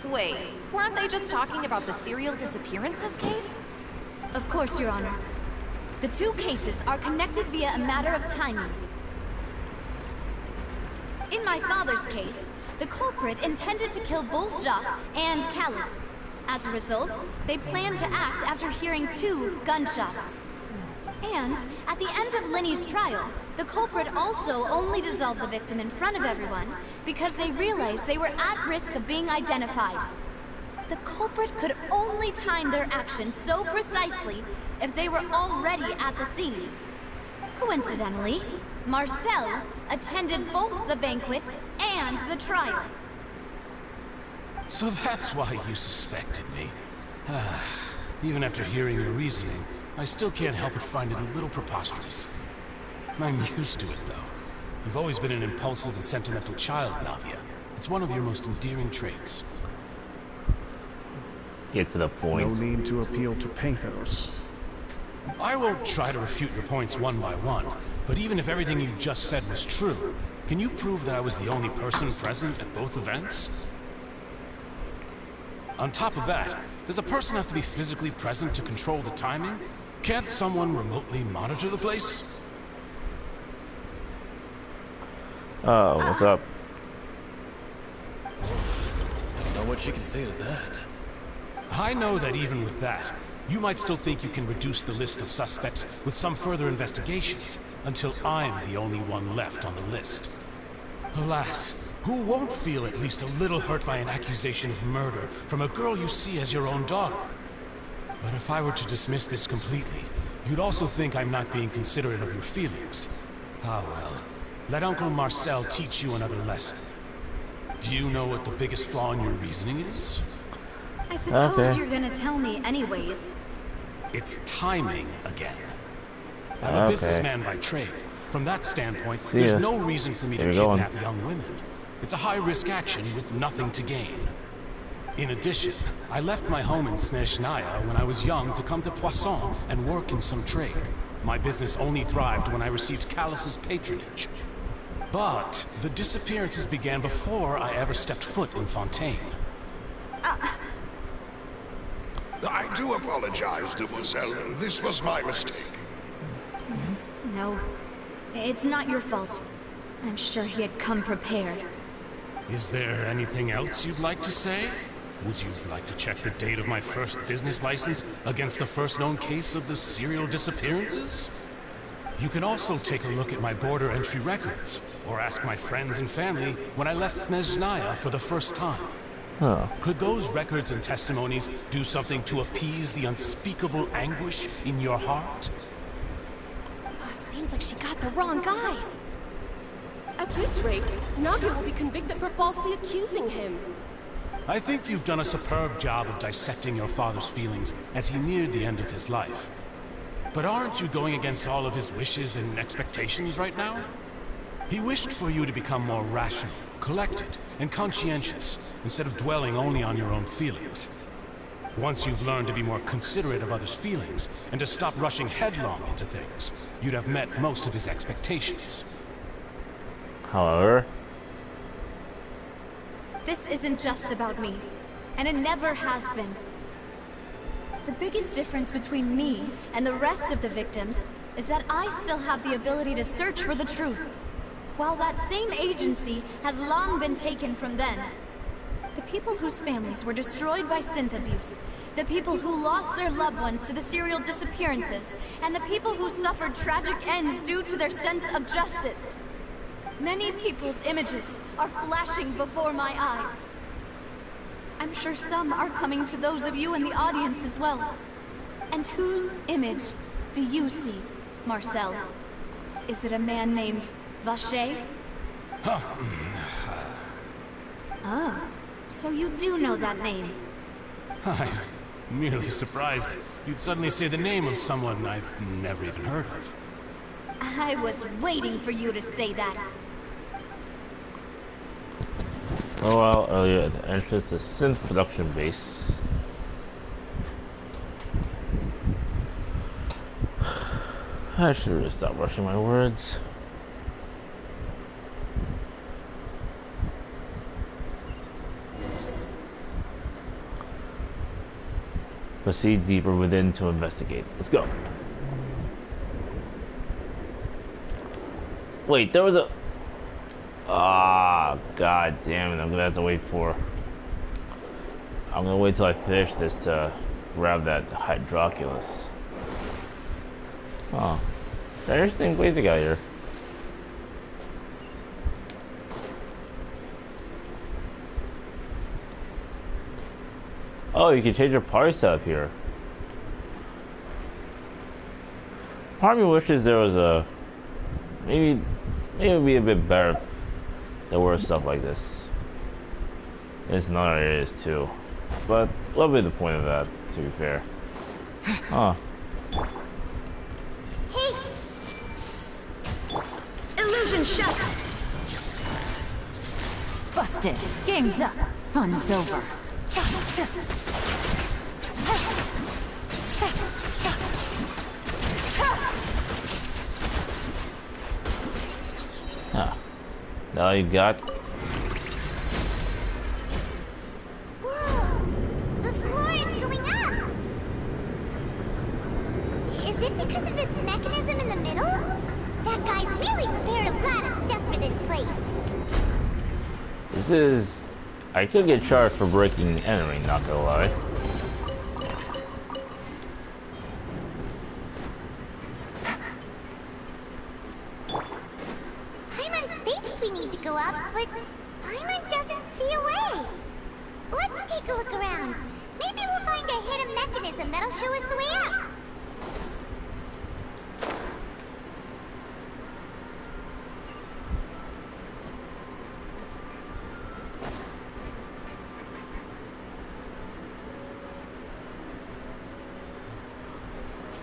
Wait, weren't they just talking about the serial disappearances case? Of course, Your Honor. The two cases are connected via a matter of timing. In my father's case, the culprit intended to kill both Jacques and Callus. As a result, they planned to act after hearing 2 gunshots. And, at the end of Lenny's trial, the culprit also only dissolved the victim in front of everyone because they realized they were at risk of being identified. The culprit could only time their actions so precisely if they were already at the scene. Coincidentally, Marcel attended both the banquet and the trial. So that's why you suspected me. Even after hearing your reasoning, I still can't help but find it a little preposterous. I'm used to it, though. You've always been an impulsive and sentimental child, Navia. It's one of your most endearing traits. Get to the point. No need to appeal to pathos. I won't try to refute your points one by one, but even if everything you just said was true, can you prove that I was the only person present at both events? On top of that, does a person have to be physically present to control the timing? Can't someone remotely monitor the place? Oh, what's up? Not much you can say to that. I know that even with that, you might still think you can reduce the list of suspects with some further investigations, until I'm the only one left on the list. Alas, who won't feel at least a little hurt by an accusation of murder from a girl you see as your own daughter? But if I were to dismiss this completely, you'd also think I'm not being considerate of your feelings. Ah well, let Uncle Marcel teach you another lesson. Do you know what the biggest flaw in your reasoning is? I suppose you're gonna tell me anyways. It's timing again. I'm a businessman by trade. From that standpoint, there's no reason for me to kidnap young women. It's a high-risk action with nothing to gain. In addition, I left my home in Snezhnaya when I was young to come to Poisson and work in some trade. My business only thrived when I received Callus's patronage. But the disappearances began before I ever stepped foot in Fontaine. I do apologize, Demoiselle. This was my mistake. No, it's not your fault. I'm sure he had come prepared. Is there anything else you'd like to say? Would you like to check the date of my first business license against the first known case of the serial disappearances? You can also take a look at my border entry records, or ask my friends and family when I left Snezhnaya for the first time. Could those records and testimonies do something to appease the unspeakable anguish in your heart? Seems like she got the wrong guy. At this rate, Navia will be convicted for falsely accusing him. I think you've done a superb job of dissecting your father's feelings as he neared the end of his life. But aren't you going against all of his wishes and expectations right now? He wished for you to become more rational, collected, and conscientious, instead of dwelling only on your own feelings. Once you've learned to be more considerate of others' feelings, and to stop rushing headlong into things, you'd have met most of his expectations. However, this isn't just about me, and it never has been. The biggest difference between me and the rest of the victims is that I still have the ability to search for the truth, while that same agency has long been taken from them. The people whose families were destroyed by synth abuse, the people who lost their loved ones to the serial disappearances, and the people who suffered tragic ends due to their sense of justice. Many people's images are flashing before my eyes. I'm sure some are coming to those of you in the audience as well. And whose image do you see, Marcel? Is it a man named Vacher? Oh, so you do know that name. I'm merely surprised you'd suddenly say the name of someone I've never even heard of. I was waiting for you to say that. a while earlier at the entrance to synth production base. I should really stop rushing my words. Proceed deeper within to investigate. Let's go. Wait, there was a... Ah, god damn it, I'm gonna have to wait for... I'm gonna wait till I finish this to grab that Hydroculus. Oh. Interesting place to go here. Oh, you can change your party setup here. Part of me wishes there was a... Maybe it would be a bit better if there were stuff like this. There's in other areas too. But what would be the point of that, to be fair? Huh. Hey! Illusion shut! Busted. Game's up. Fun's over. Huh. Now you got... Is it because of this mechanism in the middle? That guy really prepared a lot of stuff for this place. This is... I could get charged for breaking and entering, not gonna lie. Paimon thinks we need to go up, but Paimon doesn't see a way. Let's take a look around. Maybe we'll find a hidden mechanism that'll show us the way up.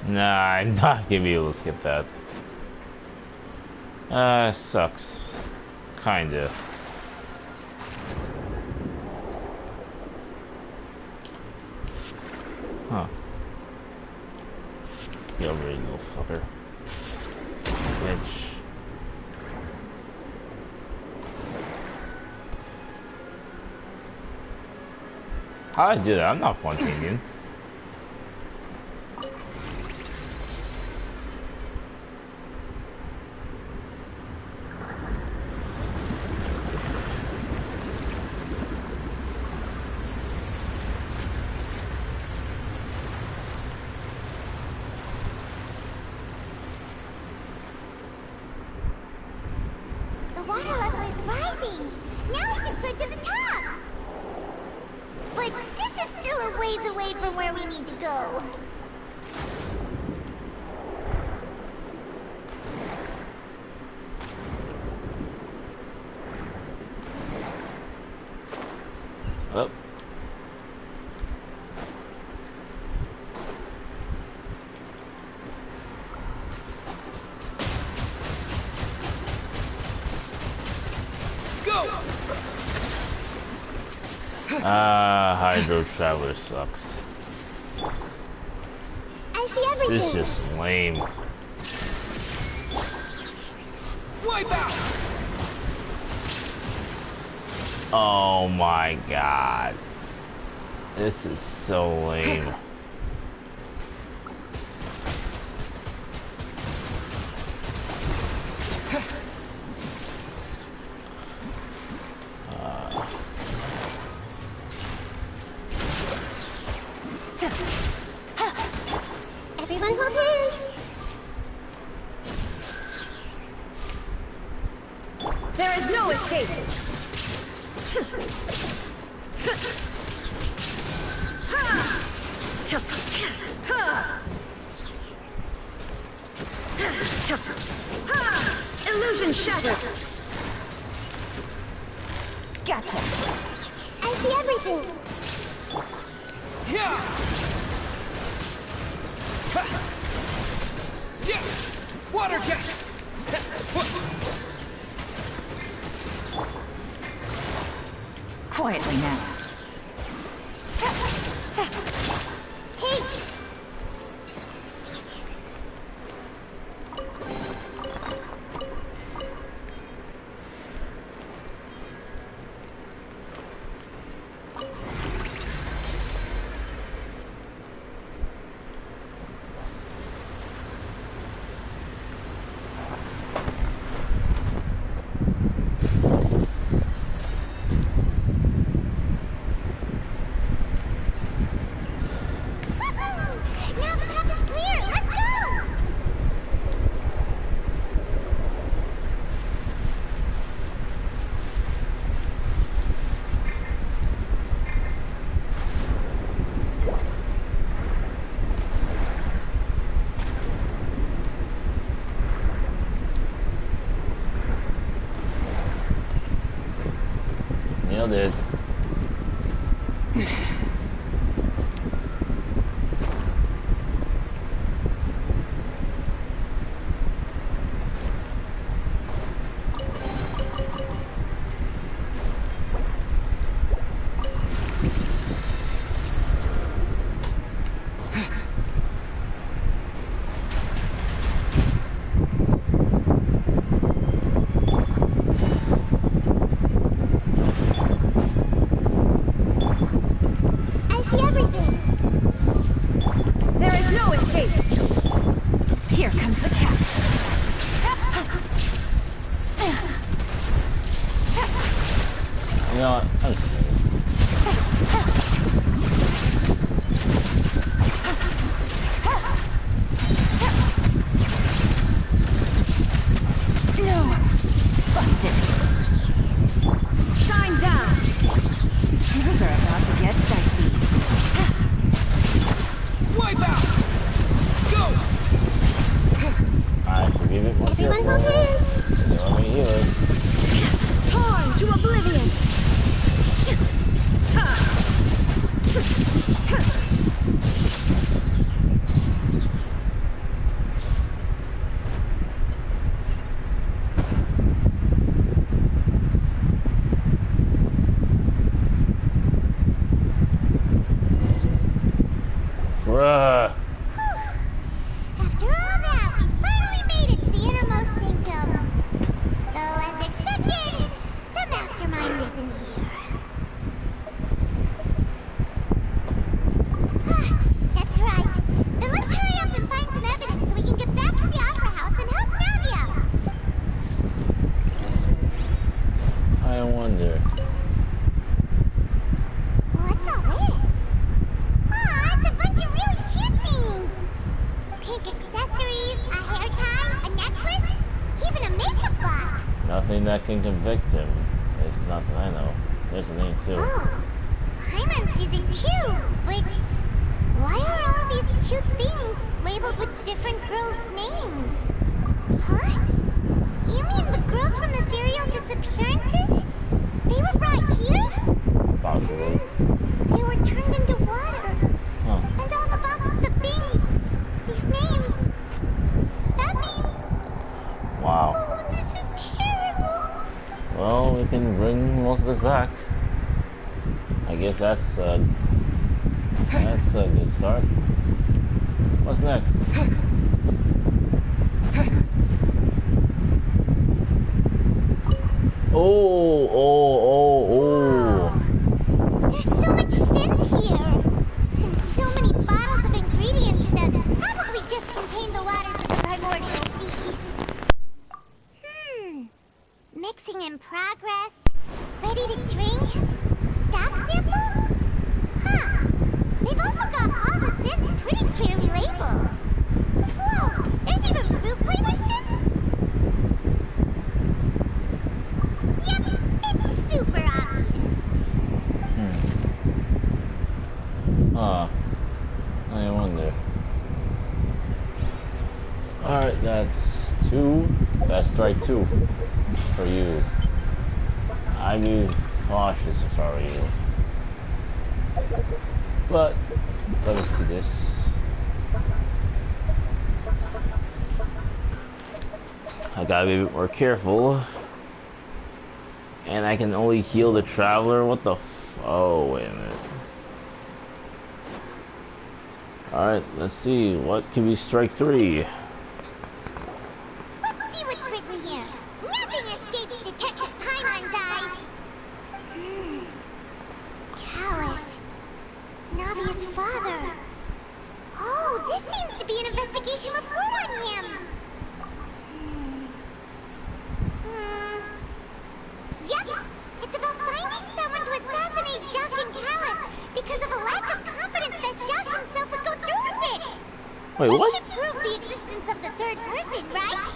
Nah, I'm not gonna be able to skip that. Sucks. Kinda. Huh. Get over here, you little fucker. Bitch. How'd I do that? I'm not Pontinian. The water level is rising. Now we can swim to the top. But this is still a ways away from where we need to go. Oh. Hydro Traveler sucks. I see everything. This is just lame. Wipe out! Oh my god. This is so lame. Everyone hold hands. There is no escape. Illusion shattered. Gotcha. I see everything. Yeah! Water jet! Quietly now. Hey! Now the path is clear. Let's go! Nailed it. You know what? I'm just kidding. No! Busted. Shine down! Things are about to get dicey. Wipe out! Go! I should be a bit more Everyone careful. hold hands. You know what healers. Torn to oblivion! Bruh. After all that, we finally made it to the innermost sanctum. Though, as expected, the mastermind isn't here. That's right. Then let's hurry up and find some evidence so we can get back to the Opera House and help Navia. I wonder. What's all this? Aw, it's a bunch of really cute things. Pink accessories, a hair tie, a necklace, even a makeup box. Nothing that can convict him. There's nothing I know. There's a name too. Oh, Paimon sees it too, but why are all these cute things labeled with different girls' names? Huh? You mean the girls from the serial disappearances? They were brought here? Possibly. They were turned into water. Huh. And all the boxes of things, these names, that means... Wow. Oh, this is terrible. Well, we can bring most of this back. I guess that's a good start. What's next? Oh. There's so much synth here. And so many bottles of ingredients that probably just contain the waters of the primordial sea. Mixing in progress. Ready to drink? Stock sample? Huh. They've also got all the synth pretty clearly labeled. Whoa, there's even fruit flavored synth? Yep, it's super obvious. I wonder. Alright, that's 2. That's strike 2 for you. I'd be cautious if I were you. But, let us see this. I gotta be a bit more careful. And I can only heal the traveler? What the f- Oh, wait a minute. Alright, let's see. What can be strike 3? Let's see what's written here. Nothing escapes Detective Paimon's eyes. Callus. Navia's father. Oh, this seems to be an investigation report on him. Yep, it's about finding someone to assassinate Jacques and Callus because of a lack of confidence that Jacques himself would go through with it. Wait, this what? should prove the existence of the third person, right?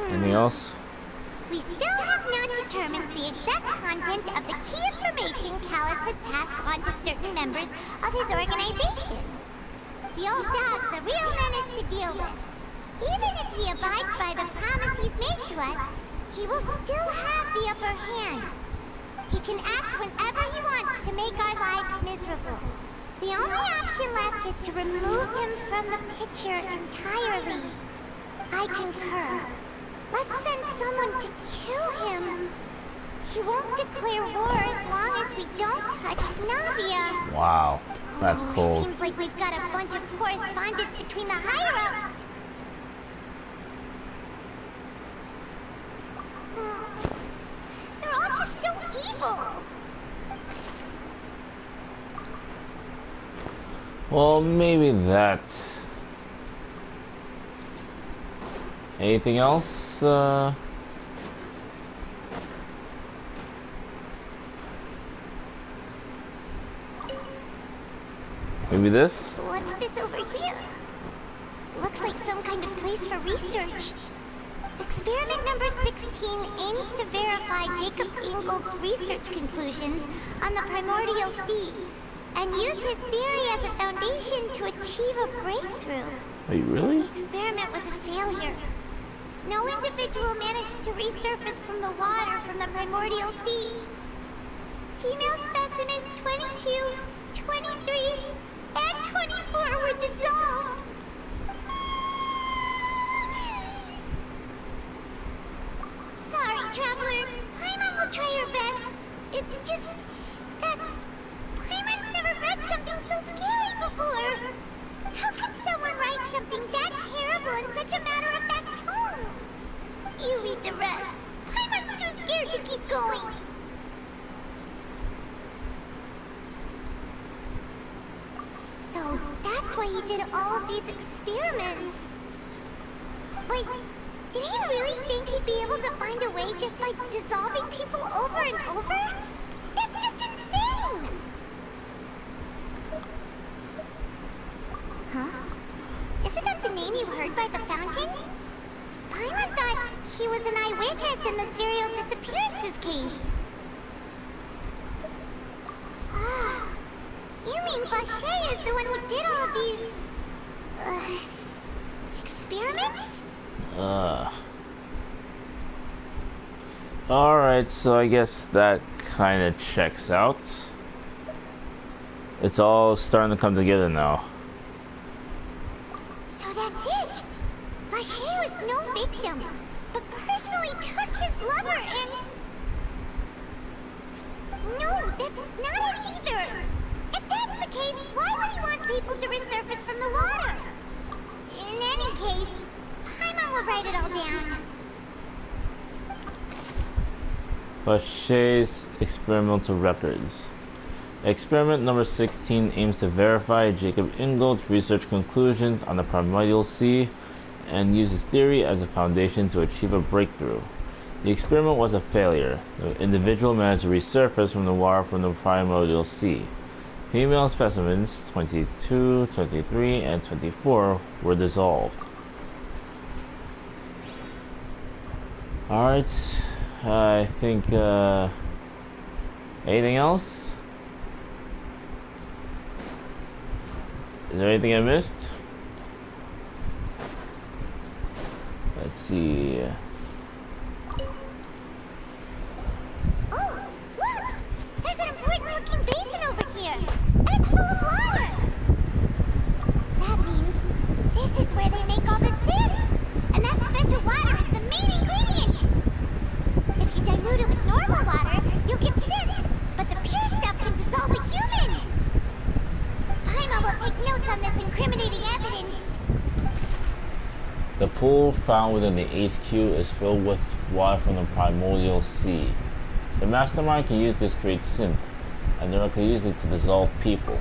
Anything else? We still have not determined the exact content of the key information Callus has passed on to certain members of his organization. The old dog's a real menace to deal with. Even if he abides by the promise he's made to us, he will still have the upper hand. He can act whenever he wants to make our lives miserable. The only option left is to remove him from the picture entirely. I concur. Let's send someone to kill him. He won't declare war as long as we don't touch Navia. Wow, that's cool. Seems like we've got a bunch of correspondence between the higher-ups. They're all just so evil. Well, maybe that. Anything else? Maybe this? What's this over here? Looks like some kind of place for research. Experiment number 16 aims to verify Jacob Ingold's research conclusions on the primordial sea and use his theory as a foundation to achieve a breakthrough. Wait, really? The experiment was a failure. No individual managed to resurface from the water from the primordial sea. Female specimens 22, 23, and 24 were dissolved. Sorry, Traveler. Paimon will try her best. It's just that Paimon's never read something so scary before. How could someone write something that terrible in such a matter-of-fact tone? You read the rest. Paimon's too scared to keep going. So that's why he did all of these experiments. Wait, did he really think he'd be able to find a way just by dissolving people over and over? That's just insane! Huh? Isn't that the name you heard by the fountain? Paimon thought he was an eyewitness in the serial disappearances case. Ah, you mean Vache is the one who did all of these... experiments? Alright, so I guess that kind of checks out. It's all starting to come together now. So that's it! Vache was no victim, but personally took his lover and... No, that's not it either! If that's the case, why would he want people to resurface from the water? In any case, Paimon will write it all down. Vache's experimental records. Experiment number 16 aims to verify Jacob Ingold's research conclusions on the primordial sea and use his theory as a foundation to achieve a breakthrough. The experiment was a failure. The individual managed to resurface from the water from the primordial sea. Female specimens 22, 23, and 24 were dissolved. Alright, I think, anything else? Is there anything I missed? Let's see. Oh, look! There's an important-looking basin over here, and it's full of water! That means this is where they make all the synth! And that special water is the main ingredient! If you dilute it with normal water, you'll get synth, but the pure stuff can dissolve a human! Paimon will take notes on this incriminating evidence. The pool found within the HQ is filled with water from the primordial sea. The mastermind can use this to create synth, and they can use it to dissolve people.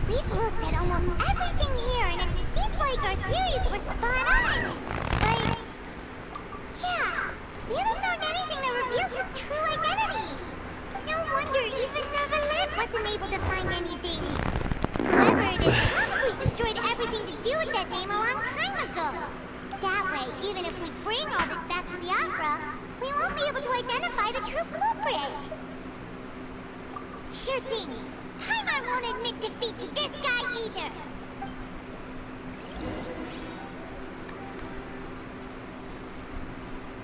We've looked at almost everything here, and it seems like our theories were spot on. But... yeah, we haven't found anything that reveals his true identity. No wonder even Neverlet wasn't able to find anything. Whoever it is probably destroyed everything to do with that name a long time ago. That way, even if we bring all this back to the opera, we won't be able to identify the true culprit. Sure thing. Paimon won't admit defeat to this guy either.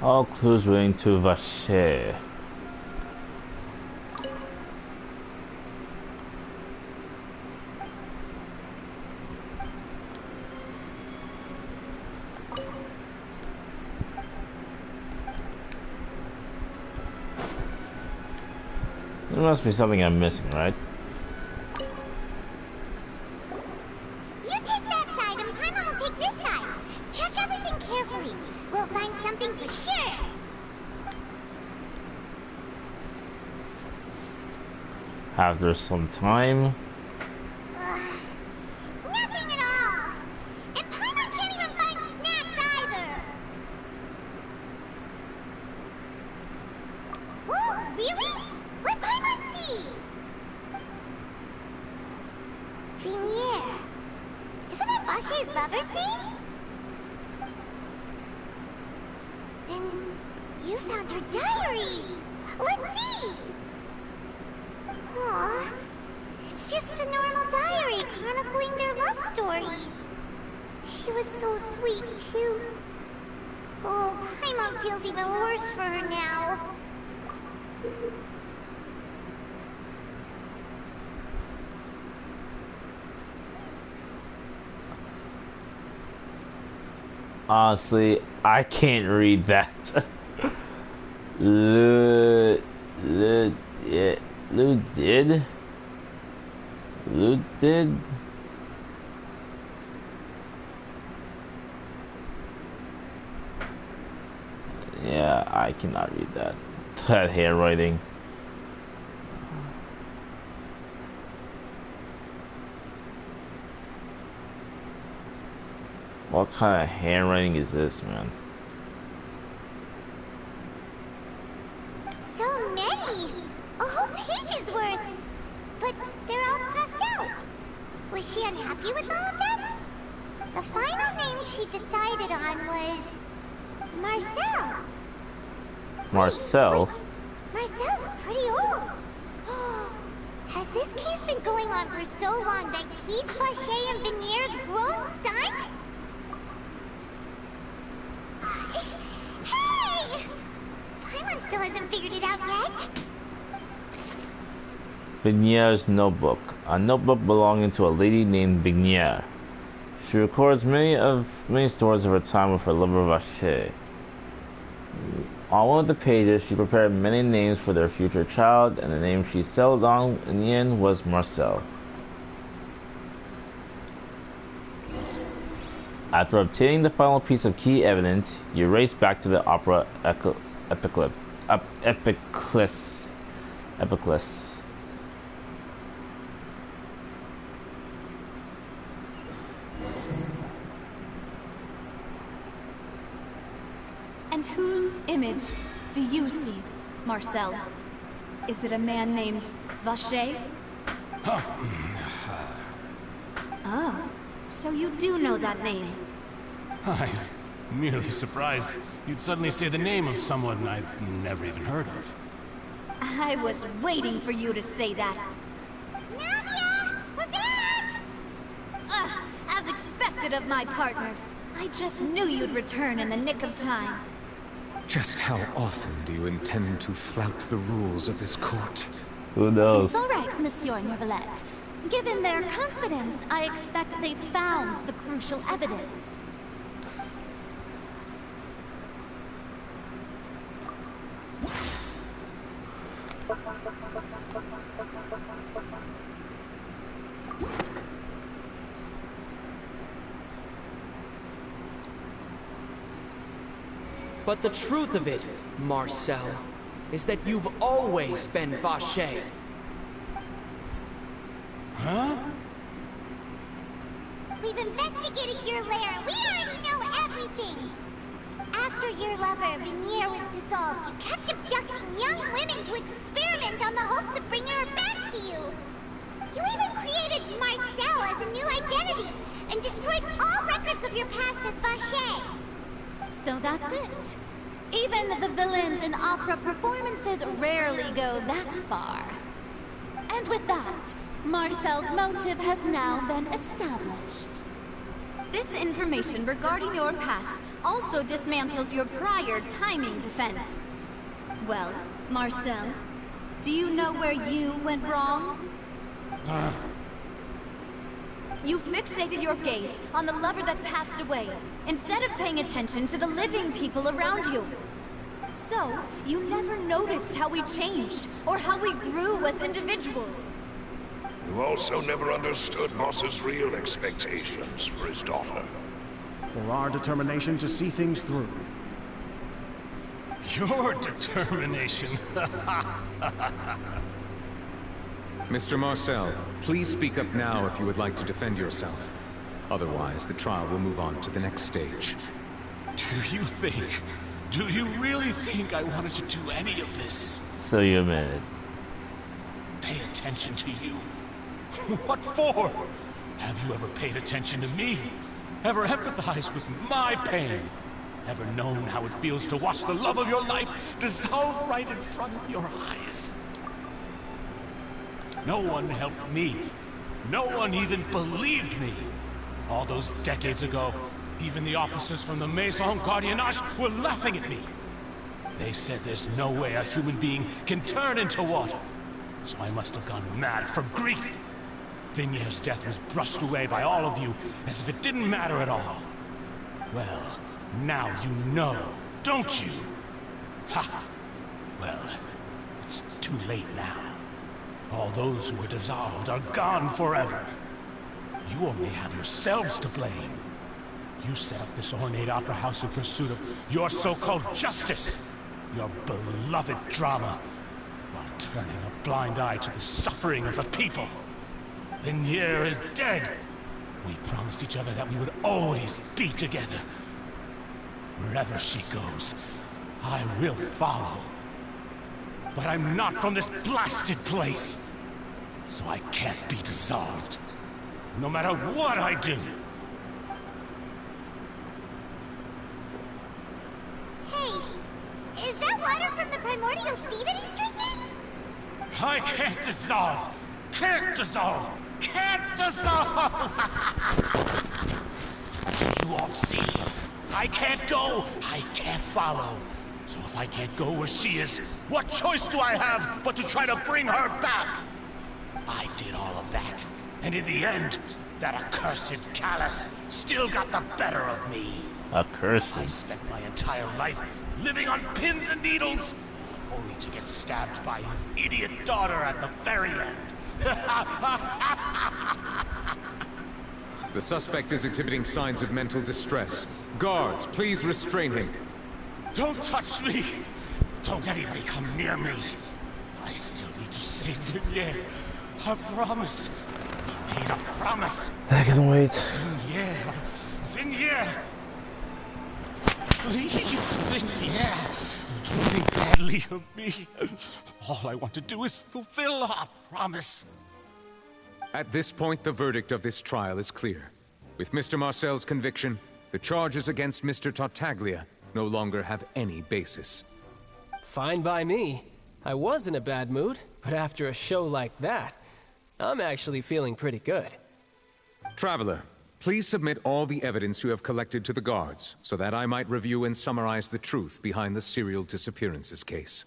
All clues relating to Vache. There must be something I'm missing, right? You take that side and Paimon will take this side. Check everything carefully. We'll find something for sure. After some time. Nothing at all. And Paimon can't even find snacks either. Whoa, really? What Paimon see? Vache's lover's name? Then you found her diary! Let's see! Aww. It's just a normal diary chronicling their love story. She was so sweet, too. Oh, Paimon feels even worse for her now. Honestly, I can't read that. Lou did? Yeah, I cannot read that. That handwriting. What kind of handwriting is this, man? So many! A whole page's worth! But they're all crossed out. Was she unhappy with all of them? The final name she decided on was... Marcel. Marcel? Marcel's pretty old. Has this case been going on for so long that he's Vache and Venier's grown son? Hey! Paimon still hasn't figured it out yet. Bignier's notebook. A notebook belonging to a lady named Bignier. She records many stories of her time with her lover Vache. On one of the pages, she prepared many names for their future child, and the name she settled on in the end was Marcel. After obtaining the final piece of key evidence, you race back to the opera Epiclus. And whose image do you see, Marcel? Is it a man named Vache? Oh, so you do know that name. I'm merely surprised you'd suddenly say the name of someone I've never even heard of. I was waiting for you to say that. Navia! We're back! As expected of my partner. I just knew you'd return in the nick of time. Just how often do you intend to flout the rules of this court? Who knows? It's all right, Monsieur Neuvillette. Given their confidence, I expect they found the crucial evidence. But the truth of it, Marcel, is that you've always been Vache. Huh? We've investigated your lair. We already know everything. After your lover, Venier, was dissolved, you kept abducting young women to experiment on the hopes of bringing her back to you. You even created Marcel as a new identity and destroyed all records of your past as Vache. So that's it. Even the villains in opera performances rarely go that far. And with that, Marcel's motive has now been established. This information regarding your past also dismantles your prior timing defense. Well, Marcel, do you know where you went wrong? You fixated your gaze on the lover that passed away, instead of paying attention to the living people around you. So, you never noticed how we changed, or how we grew as individuals. You also never understood Boss's real expectations for his daughter. Or our determination to see things through. Your determination. Mr. Marcel, please speak up now if you would like to defend yourself. Otherwise, the trial will move on to the next stage. Do you really think I wanted to do any of this? So you admit it. Pay attention to you? What for? Have you ever paid attention to me? ever empathized with my pain, ever known how it feels to watch the love of your life dissolve right in front of your eyes. No one helped me. No one even believed me. All those decades ago, even the officers from the Maison Gardiennage were laughing at me. They said there's no way a human being can turn into water. So I must have gone mad from grief. Vignier's death was brushed away by all of you as if it didn't matter at all. Well, now you know, don't you? Ha! Well, it's too late now. All those who were dissolved are gone forever. You only have yourselves to blame. You set up this ornate opera house in pursuit of your so-called justice, your beloved drama, while turning a blind eye to the suffering of the people. Vignier is dead. We promised each other that we would always be together. Wherever she goes, I will follow. But I'm not from this blasted place, so I can't be dissolved, no matter what I do. Hey, is that water from the primordial sea that he's drinking? I can't dissolve! Can't dissolve! Can't dissolve! Do you all see? I can't go, I can't follow. So if I can't go where she is, what choice do I have but to try to bring her back? I did all of that, and in the end, that accursed Callus still got the better of me. Accursed? I spent my entire life living on pins and needles, only to get stabbed by his idiot daughter at the very end. The suspect is exhibiting signs of mental distress. Guards, please restrain him. Don't touch me! Don't anybody come near me! I still need to save Vignier. A promise. We made a promise. I can wait. Vignier. Vignier. Please, Vignier. Don't think badly of me. All I want to do is fulfill our promise. At this point, the verdict of this trial is clear. With Mr. Marcel's conviction, the charges against Mr. Tartaglia no longer have any basis. Fine by me. I was in a bad mood, but after a show like that, I'm actually feeling pretty good. Traveler, please submit all the evidence you have collected to the guards, so that I might review and summarize the truth behind the serial disappearances case.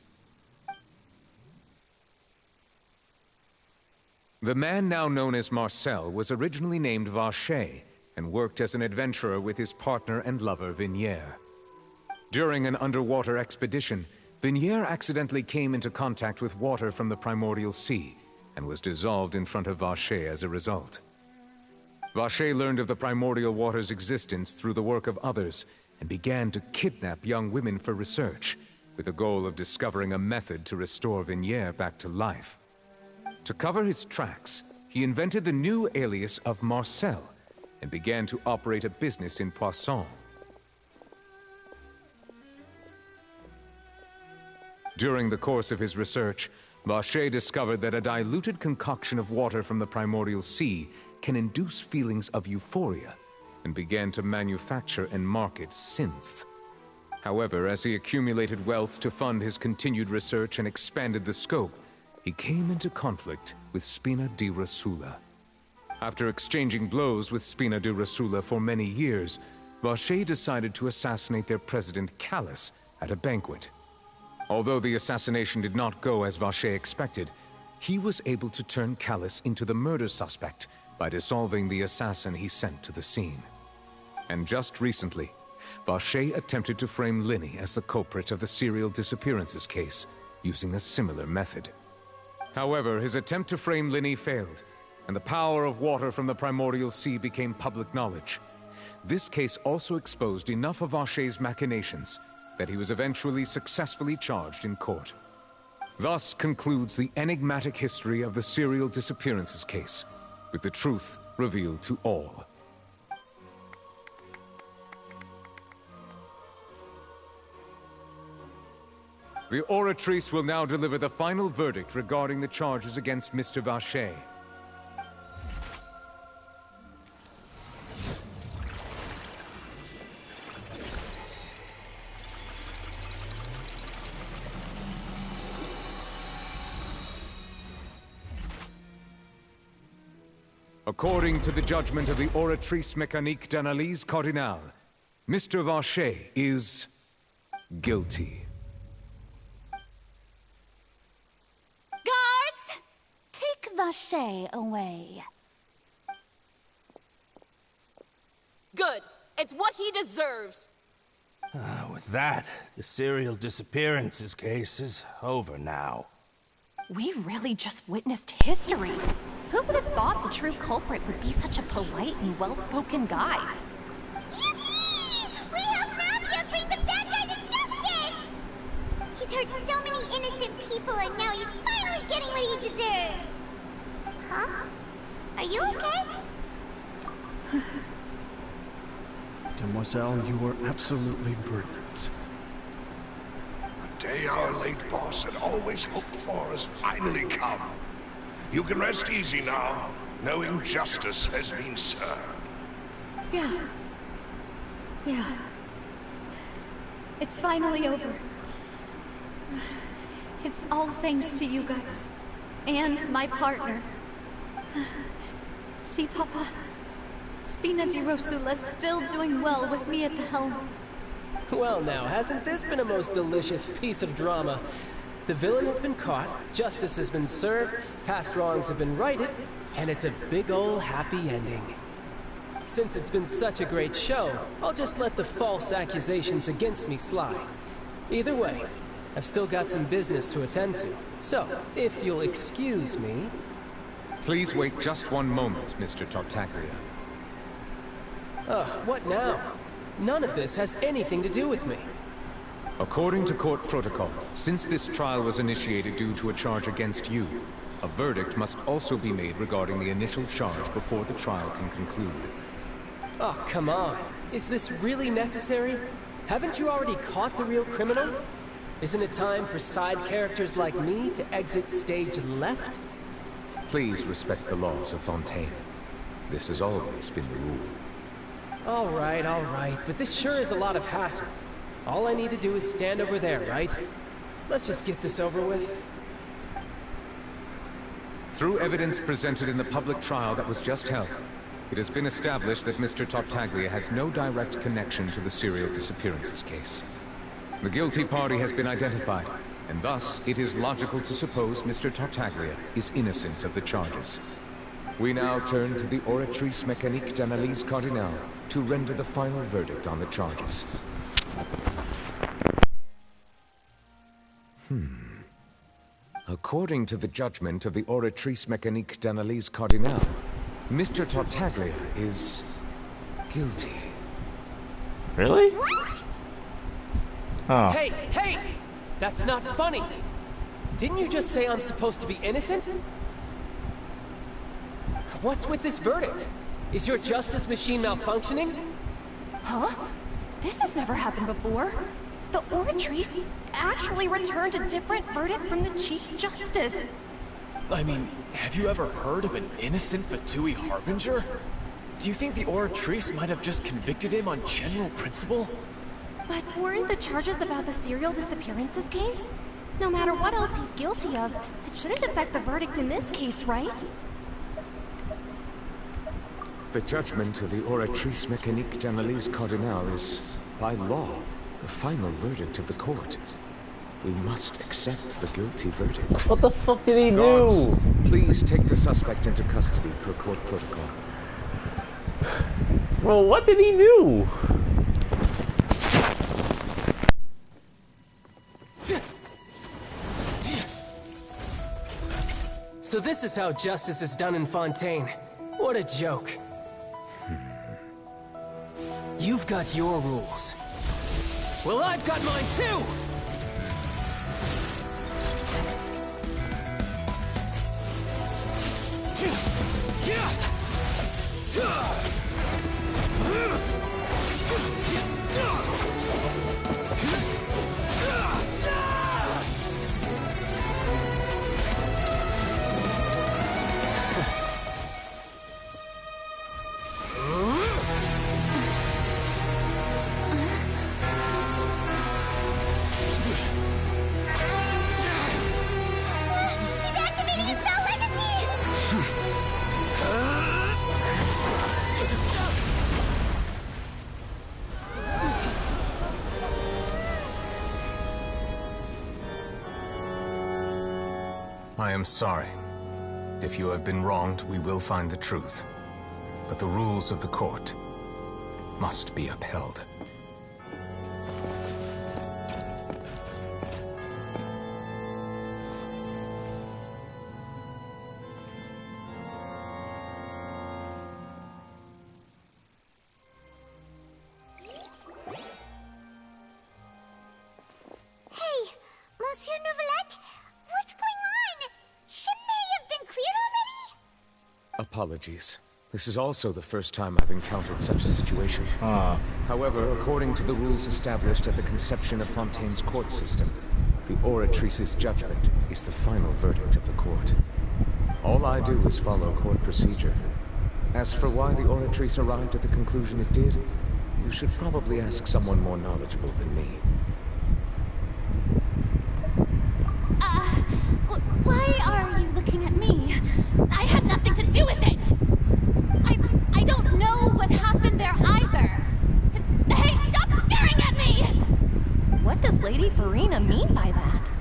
The man now known as Marcel was originally named Vacher, and worked as an adventurer with his partner and lover Vignier. During an underwater expedition, Vignier accidentally came into contact with water from the primordial sea, and was dissolved in front of Vacher as a result. Vacher learned of the primordial water's existence through the work of others, and began to kidnap young women for research, with the goal of discovering a method to restore Vignier back to life. To cover his tracks, he invented the new alias of Marcel, and began to operate a business in Poisson. During the course of his research, Vacher discovered that a diluted concoction of water from the primordial sea can induce feelings of euphoria, and began to manufacture and market synth. However, as he accumulated wealth to fund his continued research and expanded the scope, he came into conflict with Spina di Rosula. After exchanging blows with Spina di Rosula for many years, Vacher decided to assassinate their president Callus at a banquet. Although the assassination did not go as Vacher expected, he was able to turn Callus into the murder suspect by dissolving the assassin he sent to the scene. And just recently, Vacher attempted to frame Linny as the culprit of the serial disappearances case, using a similar method. However, his attempt to frame Linny failed, and the power of water from the primordial sea became public knowledge. This case also exposed enough of Vacher's machinations that he was eventually successfully charged in court. Thus concludes the enigmatic history of the serial disappearances case, with the truth revealed to all. The oratrice will now deliver the final verdict regarding the charges against Mr. Vacher. According to the judgment of the Oratrice Mécanique d'Analyse Cardinal, Mr. Vacher is guilty. Guards! Take Vacher away. Good. It's what he deserves. With that, the serial disappearances case is over now. We really just witnessed history. Who would have thought the true culprit would be such a polite and well-spoken guy? Yippee! We helped Navia bring the bad guy to justice! He's hurt so many innocent people and now he's finally getting what he deserves! Huh? Are you okay? Demoiselle, you were absolutely brilliant. The day our late boss had always hoped for has finally come. You can rest easy now, knowing justice has been served. Yeah. It's finally over. It's all thanks to you guys. And my partner. See, Papa? Spina di Rosula's still doing well with me at the helm. Well now, hasn't this been a most delicious piece of drama? The villain has been caught, justice has been served, past wrongs have been righted, and it's a big ol' happy ending. Since it's been such a great show, I'll just let the false accusations against me slide. Either way, I've still got some business to attend to. So, if you'll excuse me... Please wait just one moment, Mr. Tartaglia. What now? None of this has anything to do with me. According to court protocol, since this trial was initiated due to a charge against you, a verdict must also be made regarding the initial charge before the trial can conclude. Oh, come on. Is this really necessary? Haven't you already caught the real criminal? Isn't it time for side characters like me to exit stage left? Please respect the laws of Fontaine. This has always been the rule. All right, but this sure is a lot of hassle. All I need to do is stand over there, right? Let's just get this over with. Through evidence presented in the public trial that was just held, it has been established that Mr. Tartaglia has no direct connection to the serial disappearances case. The guilty party has been identified, and thus it is logical to suppose Mr. Tartaglia is innocent of the charges. We now turn to the Oratrice Mécanique d'Analyse Cardinal to render the final verdict on the charges. According to the judgment of the Oratrice Mécanique d'Analyse Cardinal, Mr. Tartaglia is guilty. Really? What? Oh. Hey! That's not funny! Didn't you just say I'm supposed to be innocent? What's with this verdict? Is your justice machine malfunctioning? Huh? This has never happened before. The Oratrice actually returned a different verdict from the Chief Justice. I mean, have you ever heard of an innocent Fatui Harbinger? Do you think the Oratrice might have just convicted him on general principle? But weren't the charges about the serial disappearances case? No matter what else he's guilty of, it shouldn't affect the verdict in this case, right? The judgment of the Oratrice Mécanique d'Analyse Cardinal is, by law, the final verdict of the court. We must accept the guilty verdict. What the fuck did he Guards, do? please take the suspect into custody per court protocol. Bro, what did he do? So this is how justice is done in Fontaine. What a joke. You've got your rules. Well, I've got mine too! I am sorry. If you have been wronged, we will find the truth. But the rules of the court must be upheld. Apologies. This is also the first time I've encountered such a situation. However, according to the rules established at the conception of Fontaine's court system, the Oratrice's judgment is the final verdict of the court. All I do is follow court procedure. As for why the Oratrice arrived at the conclusion it did, you should probably ask someone more knowledgeable than me. Why are you looking at me? I had nothing to do with it! I don't know what happened there either! Hey, stop staring at me! What does Lady Farina mean by that?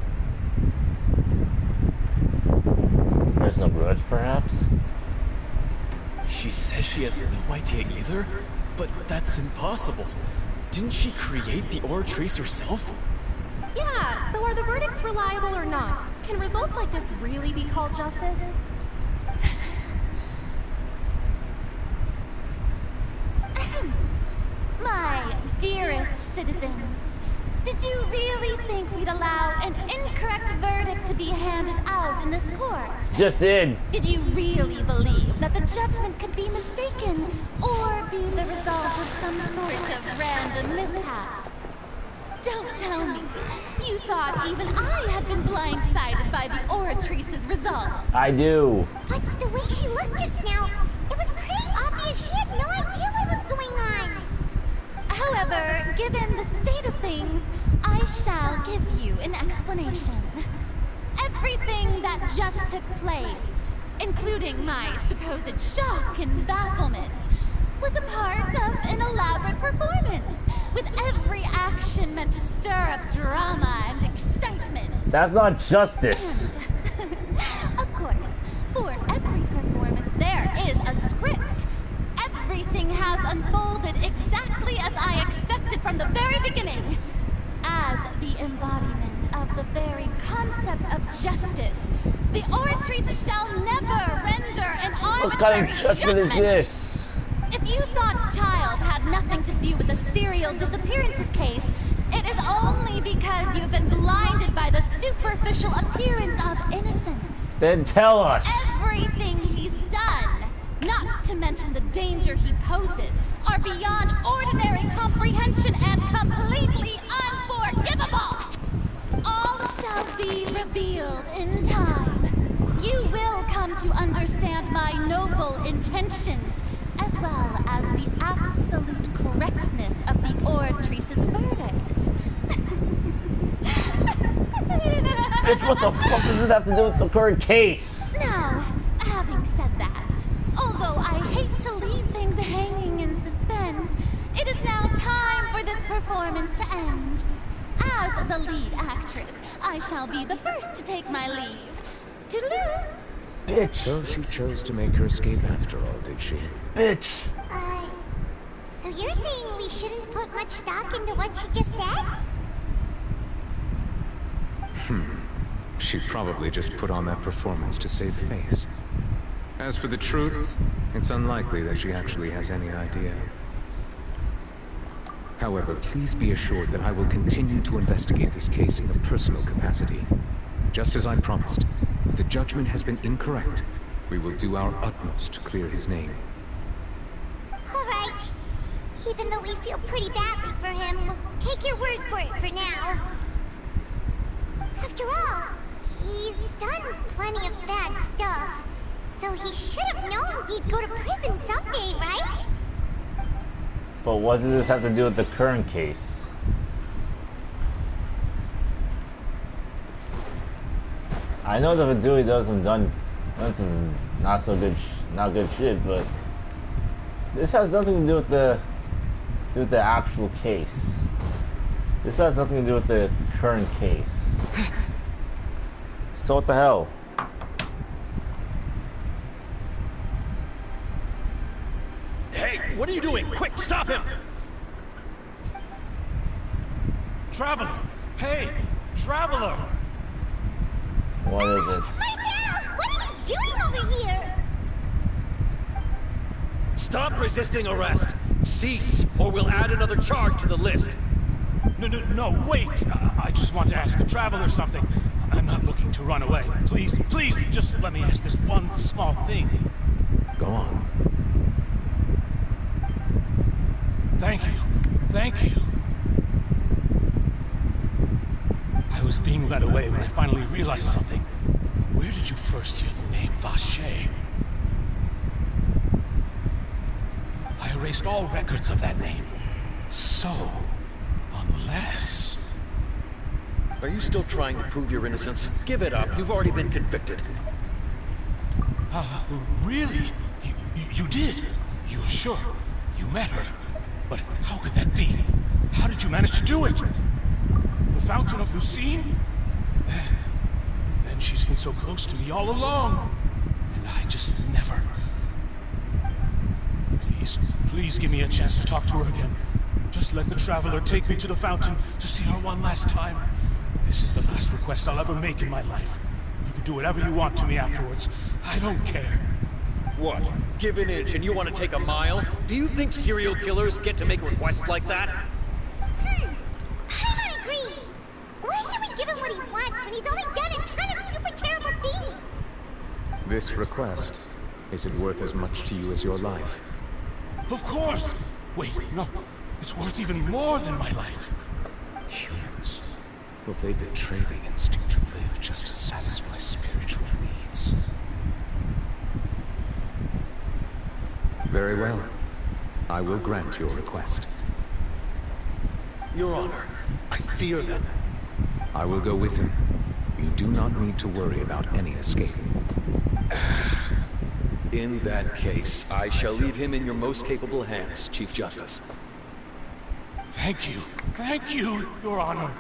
There's no grudge, perhaps? She says she has no idea either? But that's impossible. Didn't she create the Oratrice herself? Yeah, so are the verdicts reliable or not? Can results like this really be called justice? My dearest citizens, did you really think we'd allow an incorrect verdict to be handed out in this court? Just did. Did you really believe that the judgment could be mistaken or be the result of some sort of random mishap? Don't tell me you thought even I had been blindsided by the Oratrice's results. I do. But the way she looked just now, it was pretty obvious she had no idea what was going on. However, given the state of things, I shall give you an explanation. Everything that just took place, including my supposed shock and bafflement, was a part of an elaborate performance, with every action meant to stir up drama and excitement. That's not justice. And, of course, for every performance there is a script. Everything has unfolded exactly as I expected from the very beginning. As the embodiment of the very concept of justice, the Oratrice shall never render an arbitrary What kind of judgment is this? If you thought Child had nothing to do with the serial disappearances case, it is only because you've been blinded by the superficial appearance of innocence. Then tell us. Everything he's done, not to mention the danger he poses, are beyond ordinary comprehension and completely unforgivable. All shall be revealed in time. You will come to understand my noble intentions, as well as the absolute correctness of the Oratrice's verdict. Bitch, what the fuck does it have to do with the current case? Now, having said that, although I hate to leave things hanging in suspense, it is now time for this performance to end. As the lead actress, I shall be the first to take my leave. Toodaloo! Bitch. So she chose to make her escape after all, did she? Bitch. So you're saying we shouldn't put much stock into what she just said? She probably just put on that performance to save face. As for the truth, it's unlikely that she actually has any idea. However, please be assured that I will continue to investigate this case in a personal capacity. Just as I promised, if the judgment has been incorrect, we will do our utmost to clear his name. All right. Even though we feel pretty badly for him, we'll take your word for it for now. After all, he's done plenty of bad stuff, so he should have known he'd go to prison someday, right? But what does this have to do with the current case? I know that Dewey doesn't done some not good shit, but this has nothing to do with the actual case. This has nothing to do with the current case. So what the hell? What are you doing? Quick, stop him! Traveler! Hey! Traveler! What is it? Marcel! What are you doing over here? Stop resisting arrest! Cease, or we'll add another charge to the list. No, wait! I just want to ask the Traveler something. I'm not looking to run away. Please, just let me ask this one small thing. Go on. Thank you. I was being led away when I finally realized something. Where did you first hear the name Vacher? I erased all records of that name. So, unless... Are you still trying to prove your innocence? Give it up. You've already been convicted. Really? You did? You're sure? You met her? But how could that be? How did you manage to do it? The Fountain of Lucine? Then she's been so close to me all along. And I just never... Please give me a chance to talk to her again. Just let the Traveler take me to the fountain to see her one last time. This is the last request I'll ever make in my life. You can do whatever you want to me afterwards. I don't care. What? Give an inch and you want to take a mile? Do you think serial killers get to make requests like that? Paimon agrees! Why should we give him what he wants when he's only done a ton of super terrible things? This request, is it worth as much to you as your life? Of course! Wait, no. It's worth even more than my life. Humans. Will they betray the instinct to live just to satisfy spiritual needs? Very well. I will grant your request. Your Honor, I fear that... I will go with him. You do not need to worry about any escape. In that case, I shall leave him in your most capable hands, Chief Justice. Thank you, Your Honor.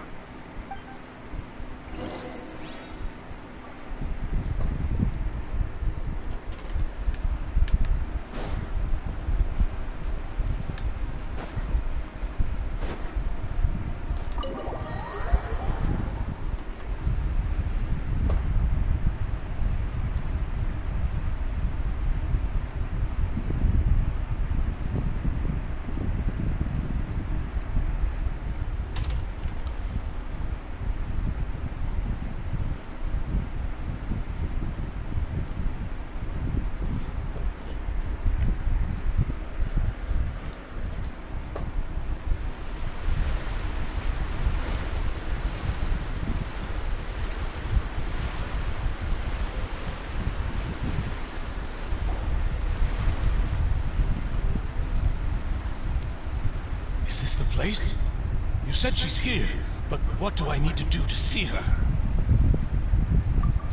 Is this the place? You said she's here, but what do I need to do to see her?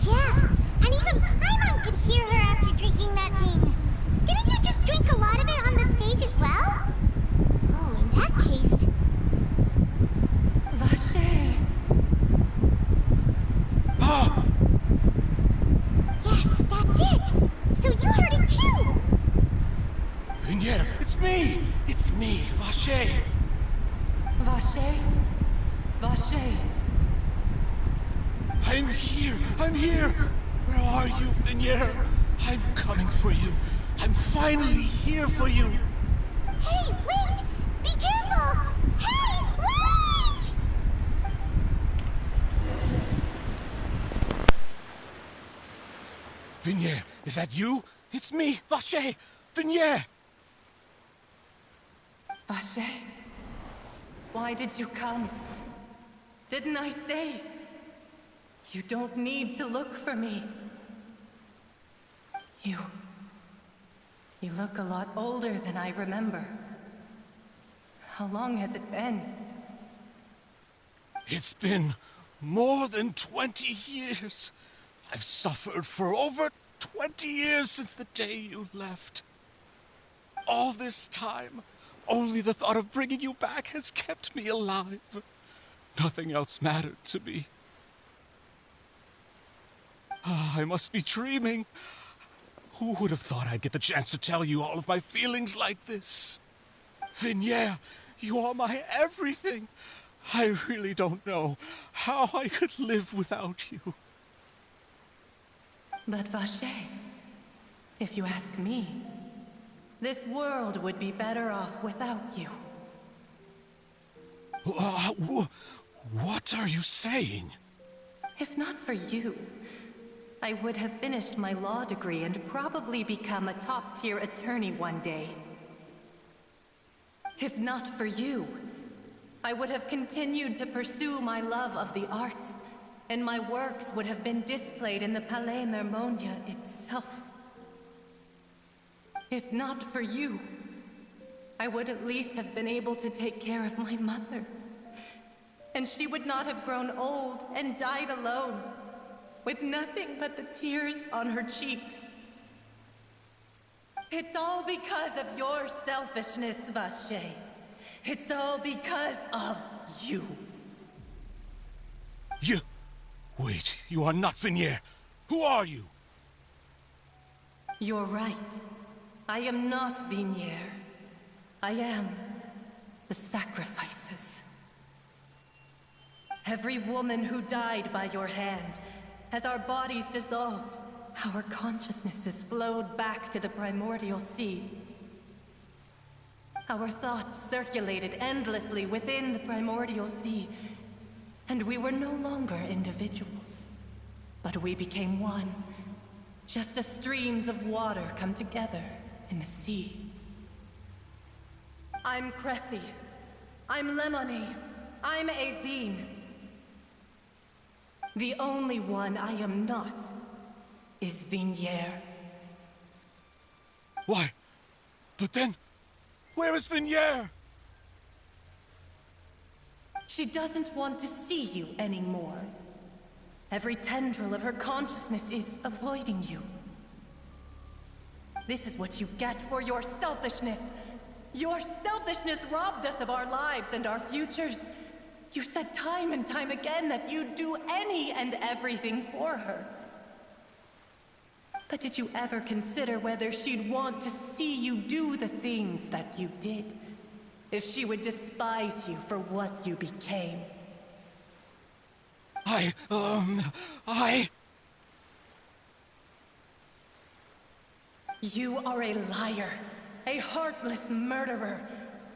Yeah, and even Paimon could hear her after drinking that thing. Didn't you just drink a lot of it on the stage as well? Oh, in that case... Vacher! Ah! Yes, that's it! So you heard it too! Vignier, it's me! It's me, Vacher! Vacher? Vacher? I'm here! Where are you, Vignier? I'm coming for you. I'm finally here for you! Hey, wait! Be careful! Hey, wait! Vignier, is that you? It's me, Vacher! Vignier! Vacher? Why did you come? Didn't I say? You don't need to look for me. You look a lot older than I remember. How long has it been? It's been more than 20 years. I've suffered for over 20 years since the day you left. All this time, only the thought of bringing you back has kept me alive. Nothing else mattered to me. I must be dreaming. Who would have thought I'd get the chance to tell you all of my feelings like this? Vignere, you are my everything. I really don't know how I could live without you. But Vacher, if you ask me, this world would be better off without you. What are you saying? If not for you, I would have finished my law degree and probably become a top-tier attorney one day. If not for you, I would have continued to pursue my love of the arts, and my works would have been displayed in the Palais Mermonia itself. If not for you, I would at least have been able to take care of my mother. And she would not have grown old and died alone, with nothing but the tears on her cheeks. It's all because of your selfishness, Vacher. It's all because of you. You... Wait, you are not Vignere. Who are you? You're right. I am not Vignere. I am the sacrifices. Every woman who died by your hand, as our bodies dissolved, our consciousnesses flowed back to the primordial sea. Our thoughts circulated endlessly within the primordial sea, and we were no longer individuals, but we became one, just as streams of water come together in the sea. I'm Cressy. I'm Lemony. I'm Azine. The only one I am not is Vignere. Why? But then, where is Vignere? She doesn't want to see you anymore. Every tendril of her consciousness is avoiding you. This is what you get for your selfishness. Your selfishness robbed us of our lives and our futures. You said time and time again that you'd do any and everything for her. But did you ever consider whether she'd want to see you do the things that you did? If she would despise you for what you became? You are a liar, a heartless murderer,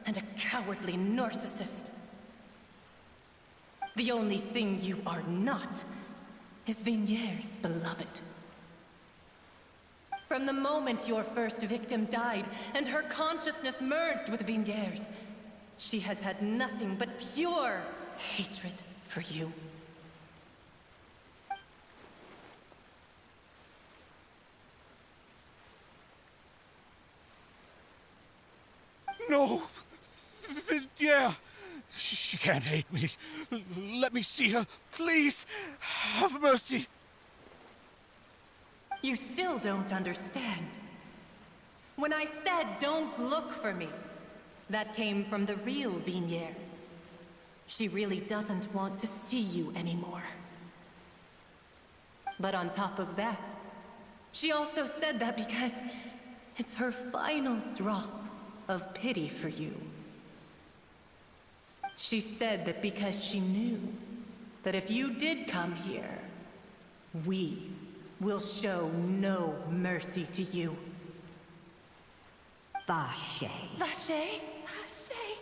and a cowardly narcissist. The only thing you are not is Vignere's beloved. From the moment your first victim died and her consciousness merged with Vignere's, she has had nothing but pure hatred for you. No! Yeah! She can't hate me. Let me see her. Please! Have mercy! You still don't understand. When I said don't look for me, that came from the real Vignere. She really doesn't want to see you anymore. But on top of that, she also said that because it's her final drop of pity for you. She said that because she knew that if you did come here, we will show no mercy to you. Vacher. Vacher?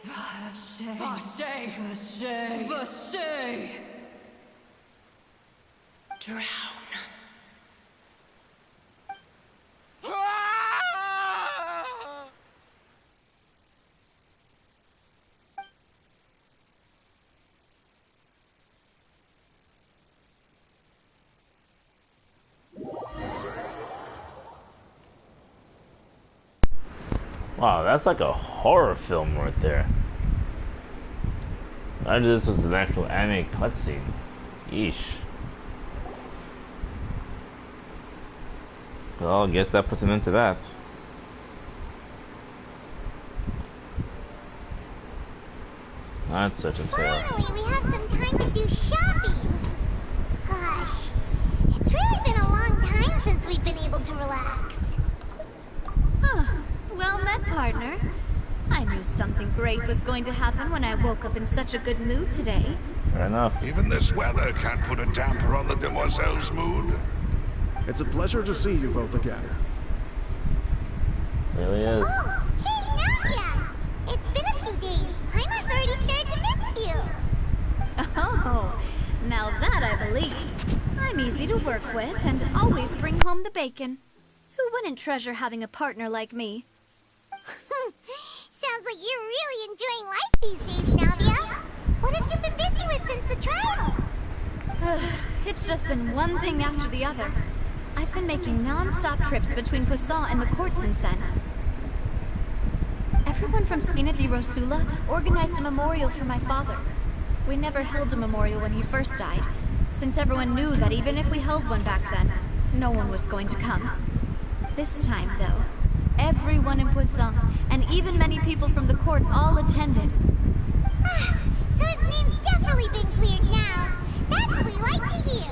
Vacher. Vacher. Vacher. Vacher. Drown. Wow, that's like a horror film right there. I knew this was an actual anime cutscene. Yeesh. Well, I guess that puts an end to that. That's such a tale. Finally, we have some time to do shopping. Gosh, it's really been a long time since we've been able to relax. partner. I knew something great was going to happen when I woke up in such a good mood today. Fair enough. Even this weather can't put a damper on the demoiselle's mood. It's a pleasure to see you both again. Really is. Oh, hey, Navia! It's been a few days. Paimon's already started to miss you. Oh, now that I believe. I'm easy to work with and always bring home the bacon. Who wouldn't treasure having a partner like me? Sounds like you're really enjoying life these days, Navia. What have you been busy with since the trial? It's just been one thing after the other. I've been making non-stop trips between Poisson and the courts in Sen. Everyone from Spina di Rosula organized a memorial for my father. We never held a memorial when he first died, since everyone knew that even if we held one back then, no one was going to come. This time, though, everyone in Poisson, and even many people from the court, all attended. So his name's definitely been cleared now. That's what we like to hear.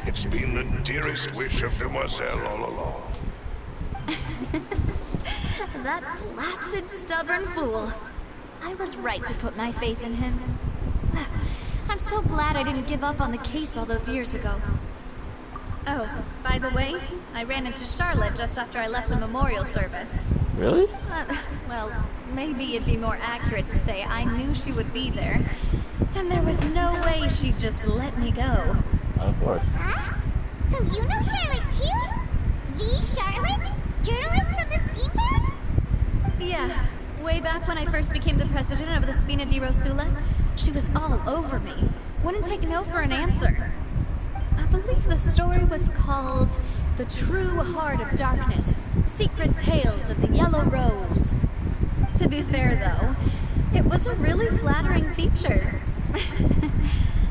It's been the dearest wish of Demoiselle all along. That blasted stubborn fool. I was right to put my faith in him. I'm so glad I didn't give up on the case all those years ago. Oh, by the way, I ran into Charlotte just after I left the memorial service. Really? Well, maybe it'd be more accurate to say I knew she would be there, and there was no way she'd just let me go. Of course. Huh? So you know Charlotte too? The Charlotte? Journalist from the Steamboat? Yeah, way back when I first became the president of the Spina di Rosula, she was all over me. Wouldn't take no for an answer. I believe the story was called The True Heart of Darkness, Secret Tales of the Yellow Rose. To be fair, though, it was a really flattering feature.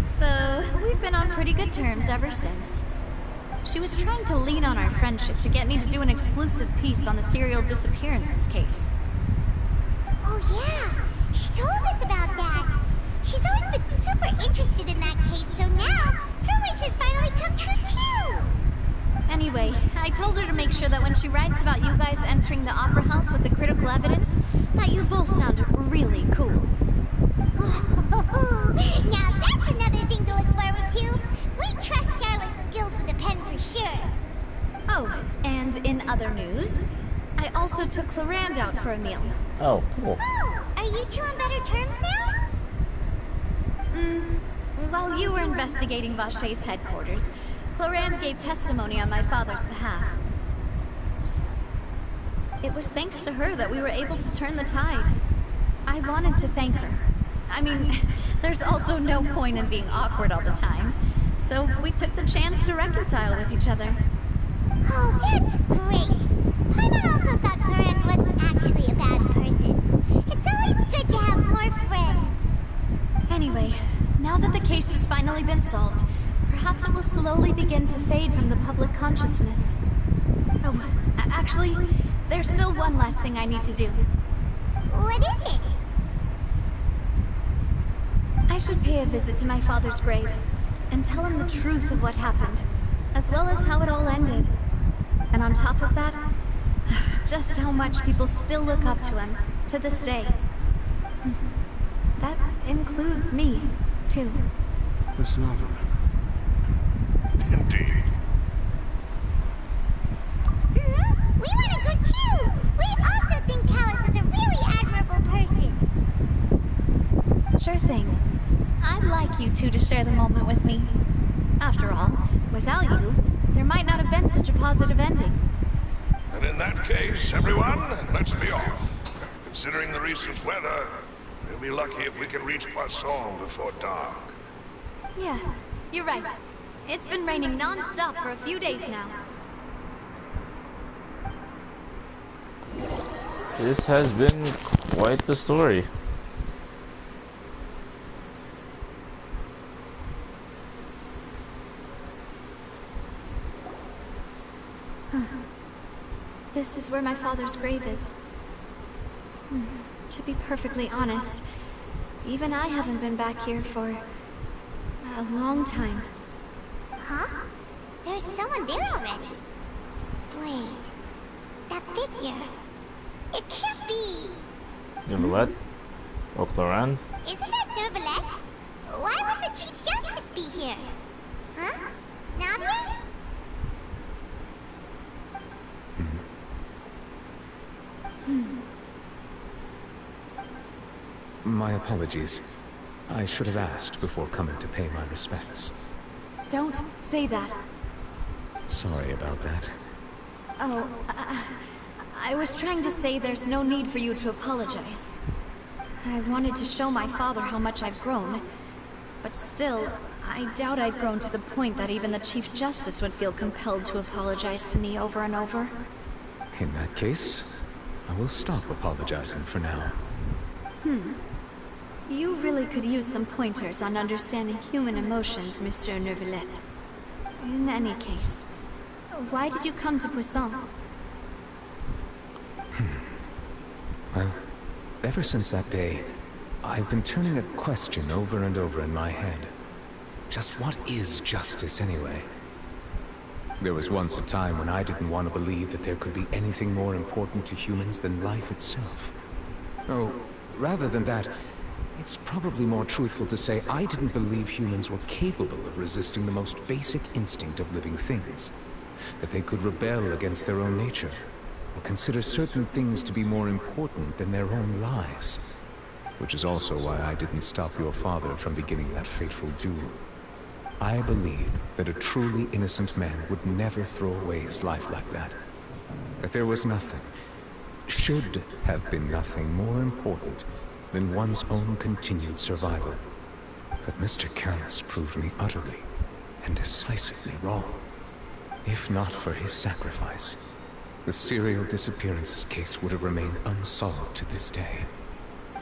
So, we've been on pretty good terms ever since. She was trying to lean on our friendship to get me to do an exclusive piece on the serial disappearances case. Oh yeah, she told us about that. She's always been super interested in that case, so now her wish has finally come true too. Anyway, I told her to make sure that when she writes about you guys entering the opera house with the critical evidence, that you both sound really cool. Now that's another thing to look forward to. We trust Charlotte's skills with a pen for sure. Oh, and in other news, I also took Clarande out for a meal. Oh, cool. Oh, are you two on better terms now? While you were investigating Vaché's headquarters, Clarande gave testimony on my father's behalf. It was thanks to her that we were able to turn the tide. I wanted to thank her. I mean, there's also no point in being awkward all the time. So we took the chance to reconcile with each other. Oh, that's great. Paimon also thought Clarande wasn't actually a bad person. It's always good to have more friends. Anyway, now that the case has finally been solved, perhaps it will slowly begin to fade from the public consciousness. Oh, actually, there's still one last thing I need to do. What is it? I should pay a visit to my father's grave and tell him the truth of what happened, as well as how it all ended. And on top of that, just how much people still look up to him to this day. That includes me, too. Miss Navia. Indeed. We want to go too! We also think Callus is a really admirable person. Sure thing. I'd like you two to share the moment with me. After all, without you, there might not have been such a positive ending. And in that case, everyone, let's be off. Considering the recent weather, we'll be lucky if we can reach Poisson before dark. Yeah, you're right. It's been raining non-stop for a few days now. This has been quite the story. This is where my father's grave is. To be perfectly honest, even I haven't been back here for a long time. Huh? There's someone there already. Wait, that figure. It can't be. Neuvillette? Or Cloran? Isn't that Neuvillette? Why would the Chief Justice be here? Huh? Navia? My apologies. I should have asked before coming to pay my respects. Don't say that. Sorry about that. Oh, I was trying to say there's no need for you to apologize. I wanted to show my father how much I've grown, but still, I doubt I've grown to the point that even the Chief Justice would feel compelled to apologize to me over and over. In that case, I will stop apologizing for now. You really could use some pointers on understanding human emotions, Monsieur Neuvillette. In any case, why did you come to Poisson? Well, ever since that day, I've been turning a question over and over in my head. Just what is justice anyway? There was once a time when I didn't want to believe that there could be anything more important to humans than life itself. Oh, rather than that, it's probably more truthful to say I didn't believe humans were capable of resisting the most basic instinct of living things. That they could rebel against their own nature, or consider certain things to be more important than their own lives. Which is also why I didn't stop your father from beginning that fateful duel. I believed that a truly innocent man would never throw away his life like that. That there was nothing, should have been nothing more important than one's own continued survival. But Mr. Callus proved me utterly and decisively wrong. If not for his sacrifice, the serial disappearances case would have remained unsolved to this day.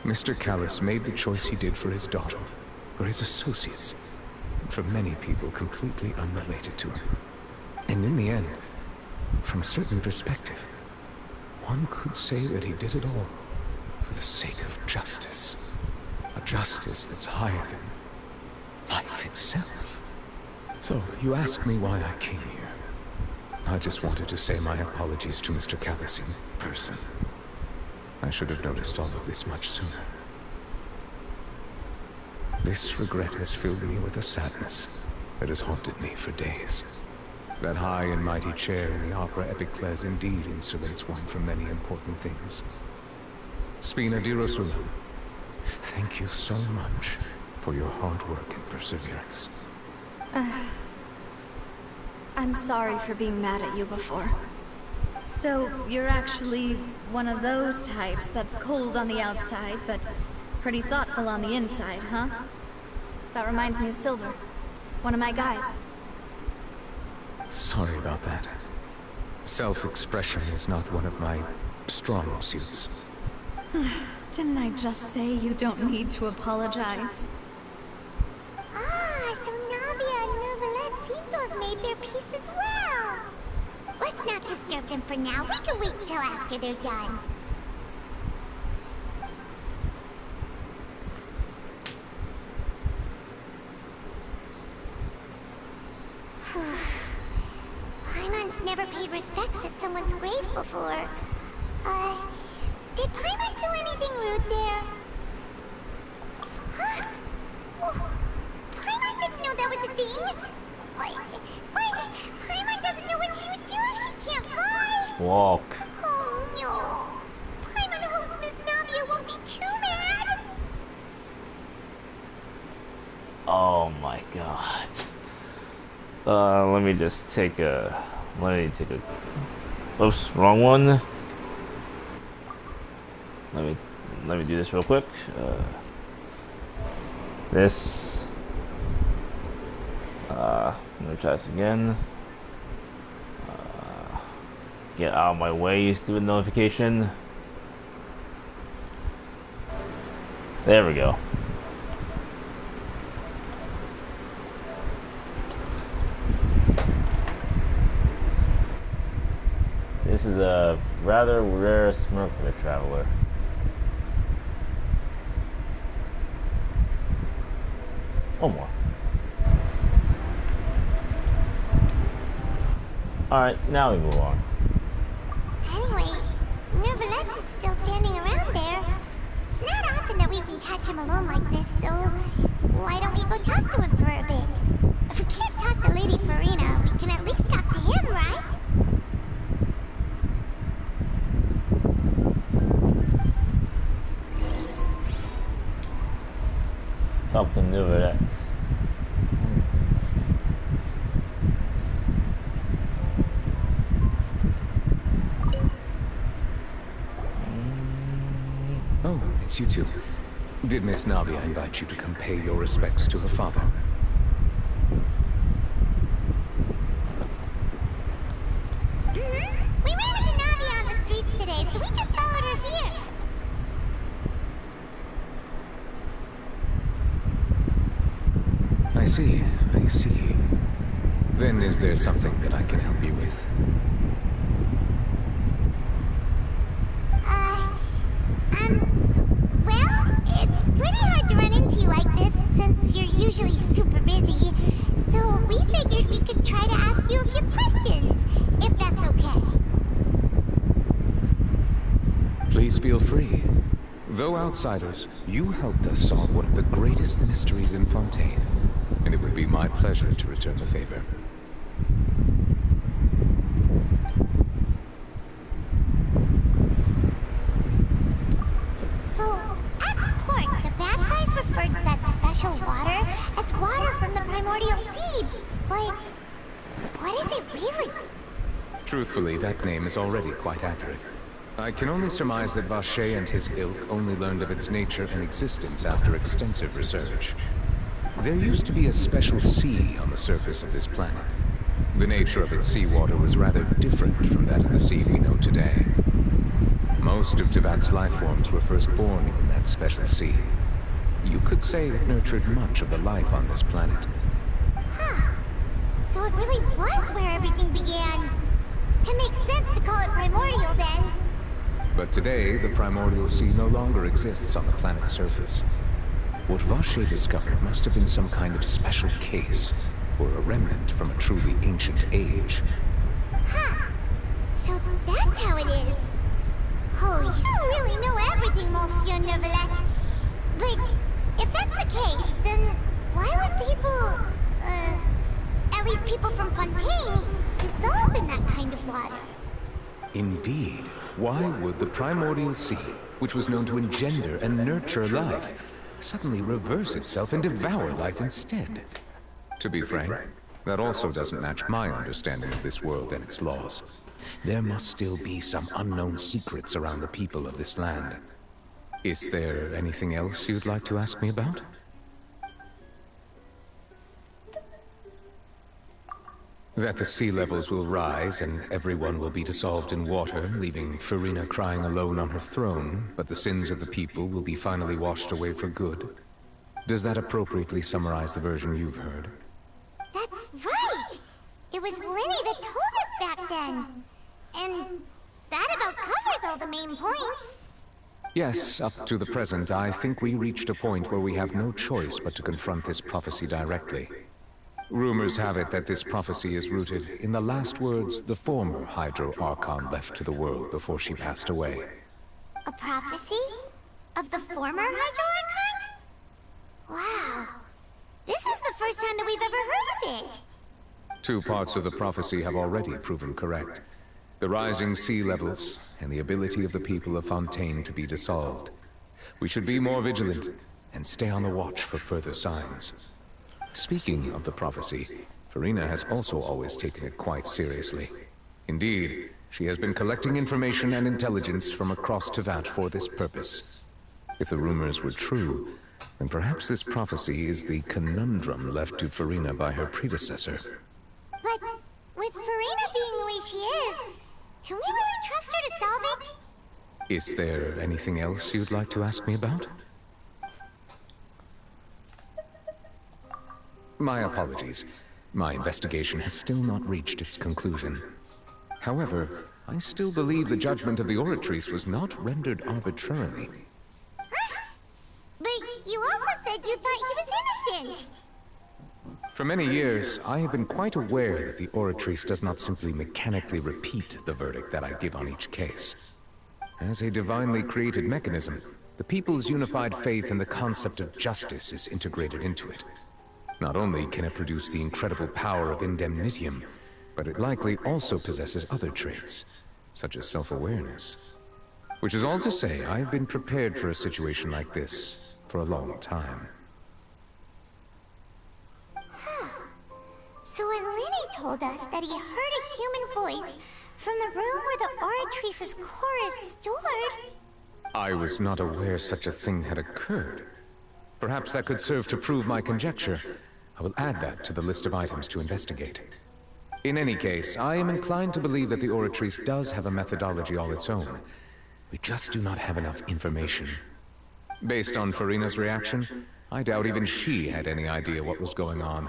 Mr. Callus made the choice he did for his daughter, for his associates, and for many people completely unrelated to him. And in the end, from a certain perspective, one could say that he did it all for the sake of justice. A justice that's higher than life itself. So, you asked me why I came here. I just wanted to say my apologies to Mr. Callus in person. I should have noticed all of this much sooner. This regret has filled me with a sadness that has haunted me for days. That high and mighty chair in the Opera Epiclese indeed insulates one from many important things. Spina di Rosula, thank you so much for your hard work and perseverance. I'm sorry for being mad at you before. So, you're actually one of those types that's cold on the outside, but pretty thoughtful on the inside, huh? That reminds me of Silver, one of my guys. Sorry about that. Self-expression is not one of my strong suits. Didn't I just say you don't need to apologize? Ah, so Navia and Neuvillette seem to have made their peace as well. Let's not disturb them for now. We can wait until after they're done. Paimon's never paid respects at someone's grave before. Did Paimon do anything rude there? Huh? Oh, Paimon didn't know that was a thing. But Paimon doesn't know what she would do if she can't fly. Walk. Oh no. Paimon hopes Miss Navia won't be too mad. Oh my god. Let me just take a... Oops, wrong one. Let me do this real quick. This. Let me try this again. Get out of my way, you stupid notification. There we go. This is a rather rare smirk for the traveler. One more. Alright, now we move on. Anyway, Nervalette is still standing around there. It's not often that we can catch him alone like this, so why don't we go talk to him for a bit? If we can't talk to Lady Farina, we can at least talk to him, right? Talk to Nervalette. Oh, it's you two. Did Miss Navia invite you to come pay your respects to her father? We ran into Navia on the streets today, so we just followed her here. I see, I see. Then is there something that I can help you with? Well, it's pretty hard to run into you like this since you're usually super busy. So we figured we could try to ask you a few questions, if that's okay. Please feel free. Though outsiders, you helped us solve one of the greatest mysteries in Fontaine, and it would be my pleasure to return the favor. So, at court, the bad guys referred to that special water as water from the primordial seed. But what is it really? Truthfully, that name is already quite accurate. I can only surmise that Vacher and his ilk only learned of its nature and existence after extensive research. There used to be a special sea on the surface of this planet. The nature of its seawater was rather different from that of the sea we know today. Most of Tevat's life forms were first born in that special sea. You could say it nurtured much of the life on this planet. Huh. So it really was where everything began. It makes sense to call it primordial then. But today, the primordial sea no longer exists on the planet's surface. What Vacher discovered must have been some kind of special case, or a remnant from a truly ancient age. Huh. So that's how it is. Oh, you really know everything, Monsieur Nervalette. But if that's the case, then why would people, at least people from Fontaine, dissolve in that kind of water? Indeed. Why would the primordial sea, which was known to engender and nurture life, suddenly reverse itself and devour life instead? To be frank, that also doesn't match my understanding of this world and its laws. There must still be some unknown secrets around the people of this land. Is there anything else you'd like to ask me about? That the sea levels will rise and everyone will be dissolved in water, leaving Farina crying alone on her throne, but the sins of the people will be finally washed away for good. Does that appropriately summarize the version you've heard? That's right! It was Linny that told us back then. And that about covers all the main points. Yes, up to the present, I think we reached a point where we have no choice but to confront this prophecy directly. Rumors have it that this prophecy is rooted in the last words the former Hydro Archon left to the world before she passed away. A prophecy? Of the former Hydro Archon? Wow. This is the first time that we've ever heard of it. Two parts of the prophecy have already proven correct. The rising sea levels, and the ability of the people of Fontaine to be dissolved. We should be more vigilant, and stay on the watch for further signs. Speaking of the prophecy, Farina has also always taken it quite seriously. Indeed, she has been collecting information and intelligence from across Tevat for this purpose. If the rumors were true, then perhaps this prophecy is the conundrum left to Farina by her predecessor. But with Farina being the way she is, can we really trust her to solve it? Is there anything else you'd like to ask me about? My apologies. My investigation has still not reached its conclusion. However, I still believe the judgment of the Oratrice was not rendered arbitrarily. But you also said you thought he was innocent! For many years, I have been quite aware that the Oratrice does not simply mechanically repeat the verdict that I give on each case. As a divinely created mechanism, the people's unified faith in the concept of justice is integrated into it. Not only can it produce the incredible power of indemnitium, but it likely also possesses other traits, such as self-awareness. Which is all to say, I've been prepared for a situation like this for a long time. So when Lenny told us that he heard a human voice from the room where the Oratrice's core is stored... I was not aware such a thing had occurred. Perhaps that could serve to prove my conjecture. I will add that to the list of items to investigate. In any case, I am inclined to believe that the Oratrice does have a methodology all its own. We just do not have enough information. Based on Farina's reaction, I doubt even she had any idea what was going on.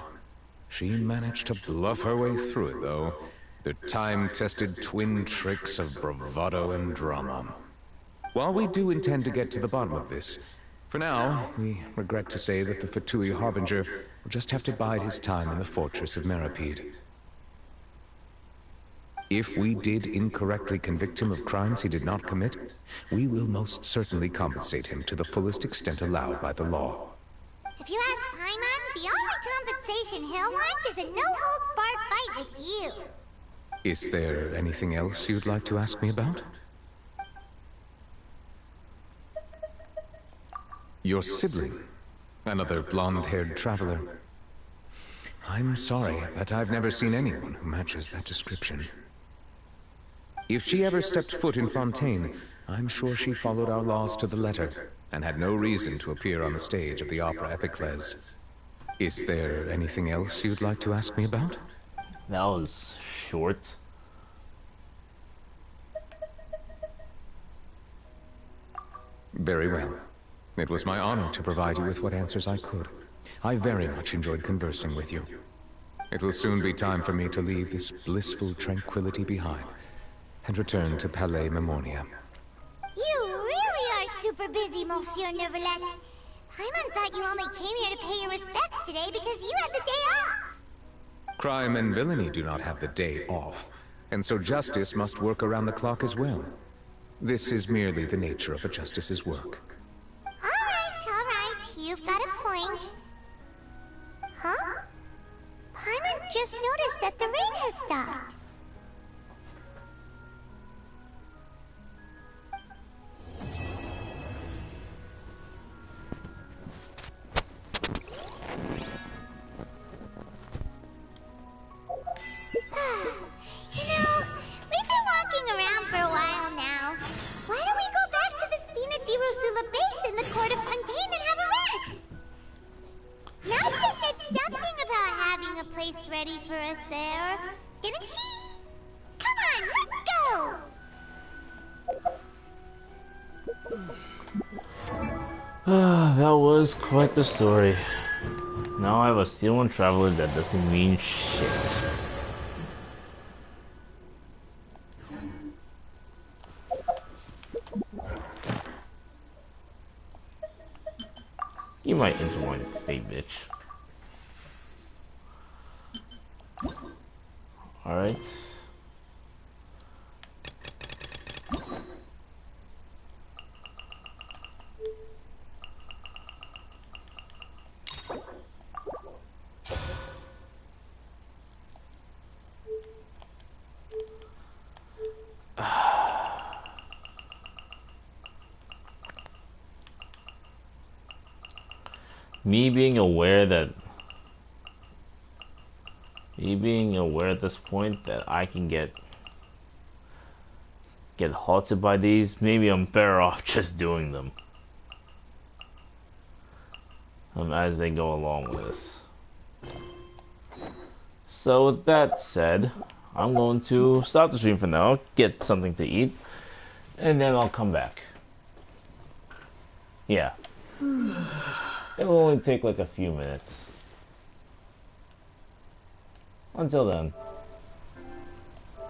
She managed to bluff her way through it, though. The time-tested twin tricks of bravado and drama. While we do intend to get to the bottom of this, for now, we regret to say that the Fatui Harbinger will just have to bide his time in the fortress of Meripede. If we did incorrectly convict him of crimes he did not commit, we will most certainly compensate him to the fullest extent allowed by the law. If you ask Paimon, the only compensation he'll want is a no-holds-barred fight with you. Is there anything else you'd like to ask me about? Your sibling, another blonde-haired traveler. I'm sorry, but I've never seen anyone who matches that description. If she ever stepped foot in Fontaine, I'm sure she followed our laws to the letter, and had no reason to appear on the stage of the Opera Epiclese. Is there anything else you'd like to ask me about? That was short. Very well. It was my honor to provide you with what answers I could. I very much enjoyed conversing with you. It will soon be time for me to leave this blissful tranquility behind and return to Palais Memoria. You really are super busy, Monsieur Neuvillette. Paimon thought you only came here to pay your respects today because you had the day off. Crime and villainy do not have the day off, and so justice must work around the clock as well. This is merely the nature of a justice's work. All right, you've got a point. Huh? Paimon just noticed that the rain has stopped. You know, we've been walking around for a while now. Why don't we go back to the Spina di Rosula base in the court of Fontaine and have a rest? Nadia said something about having a place ready for us there, didn't she? Come on, let's go! That was quite the story. Now I have a C1 traveler that doesn't mean shit. You might enter my fate, bitch. Alright. Me being aware at this point that I can get halted by these, maybe I'm better off just doing them as they go along with this. So with that said, I'm going to stop the stream for now, get something to eat, and then I'll come back. Yeah. It'll only take like a few minutes. Until then.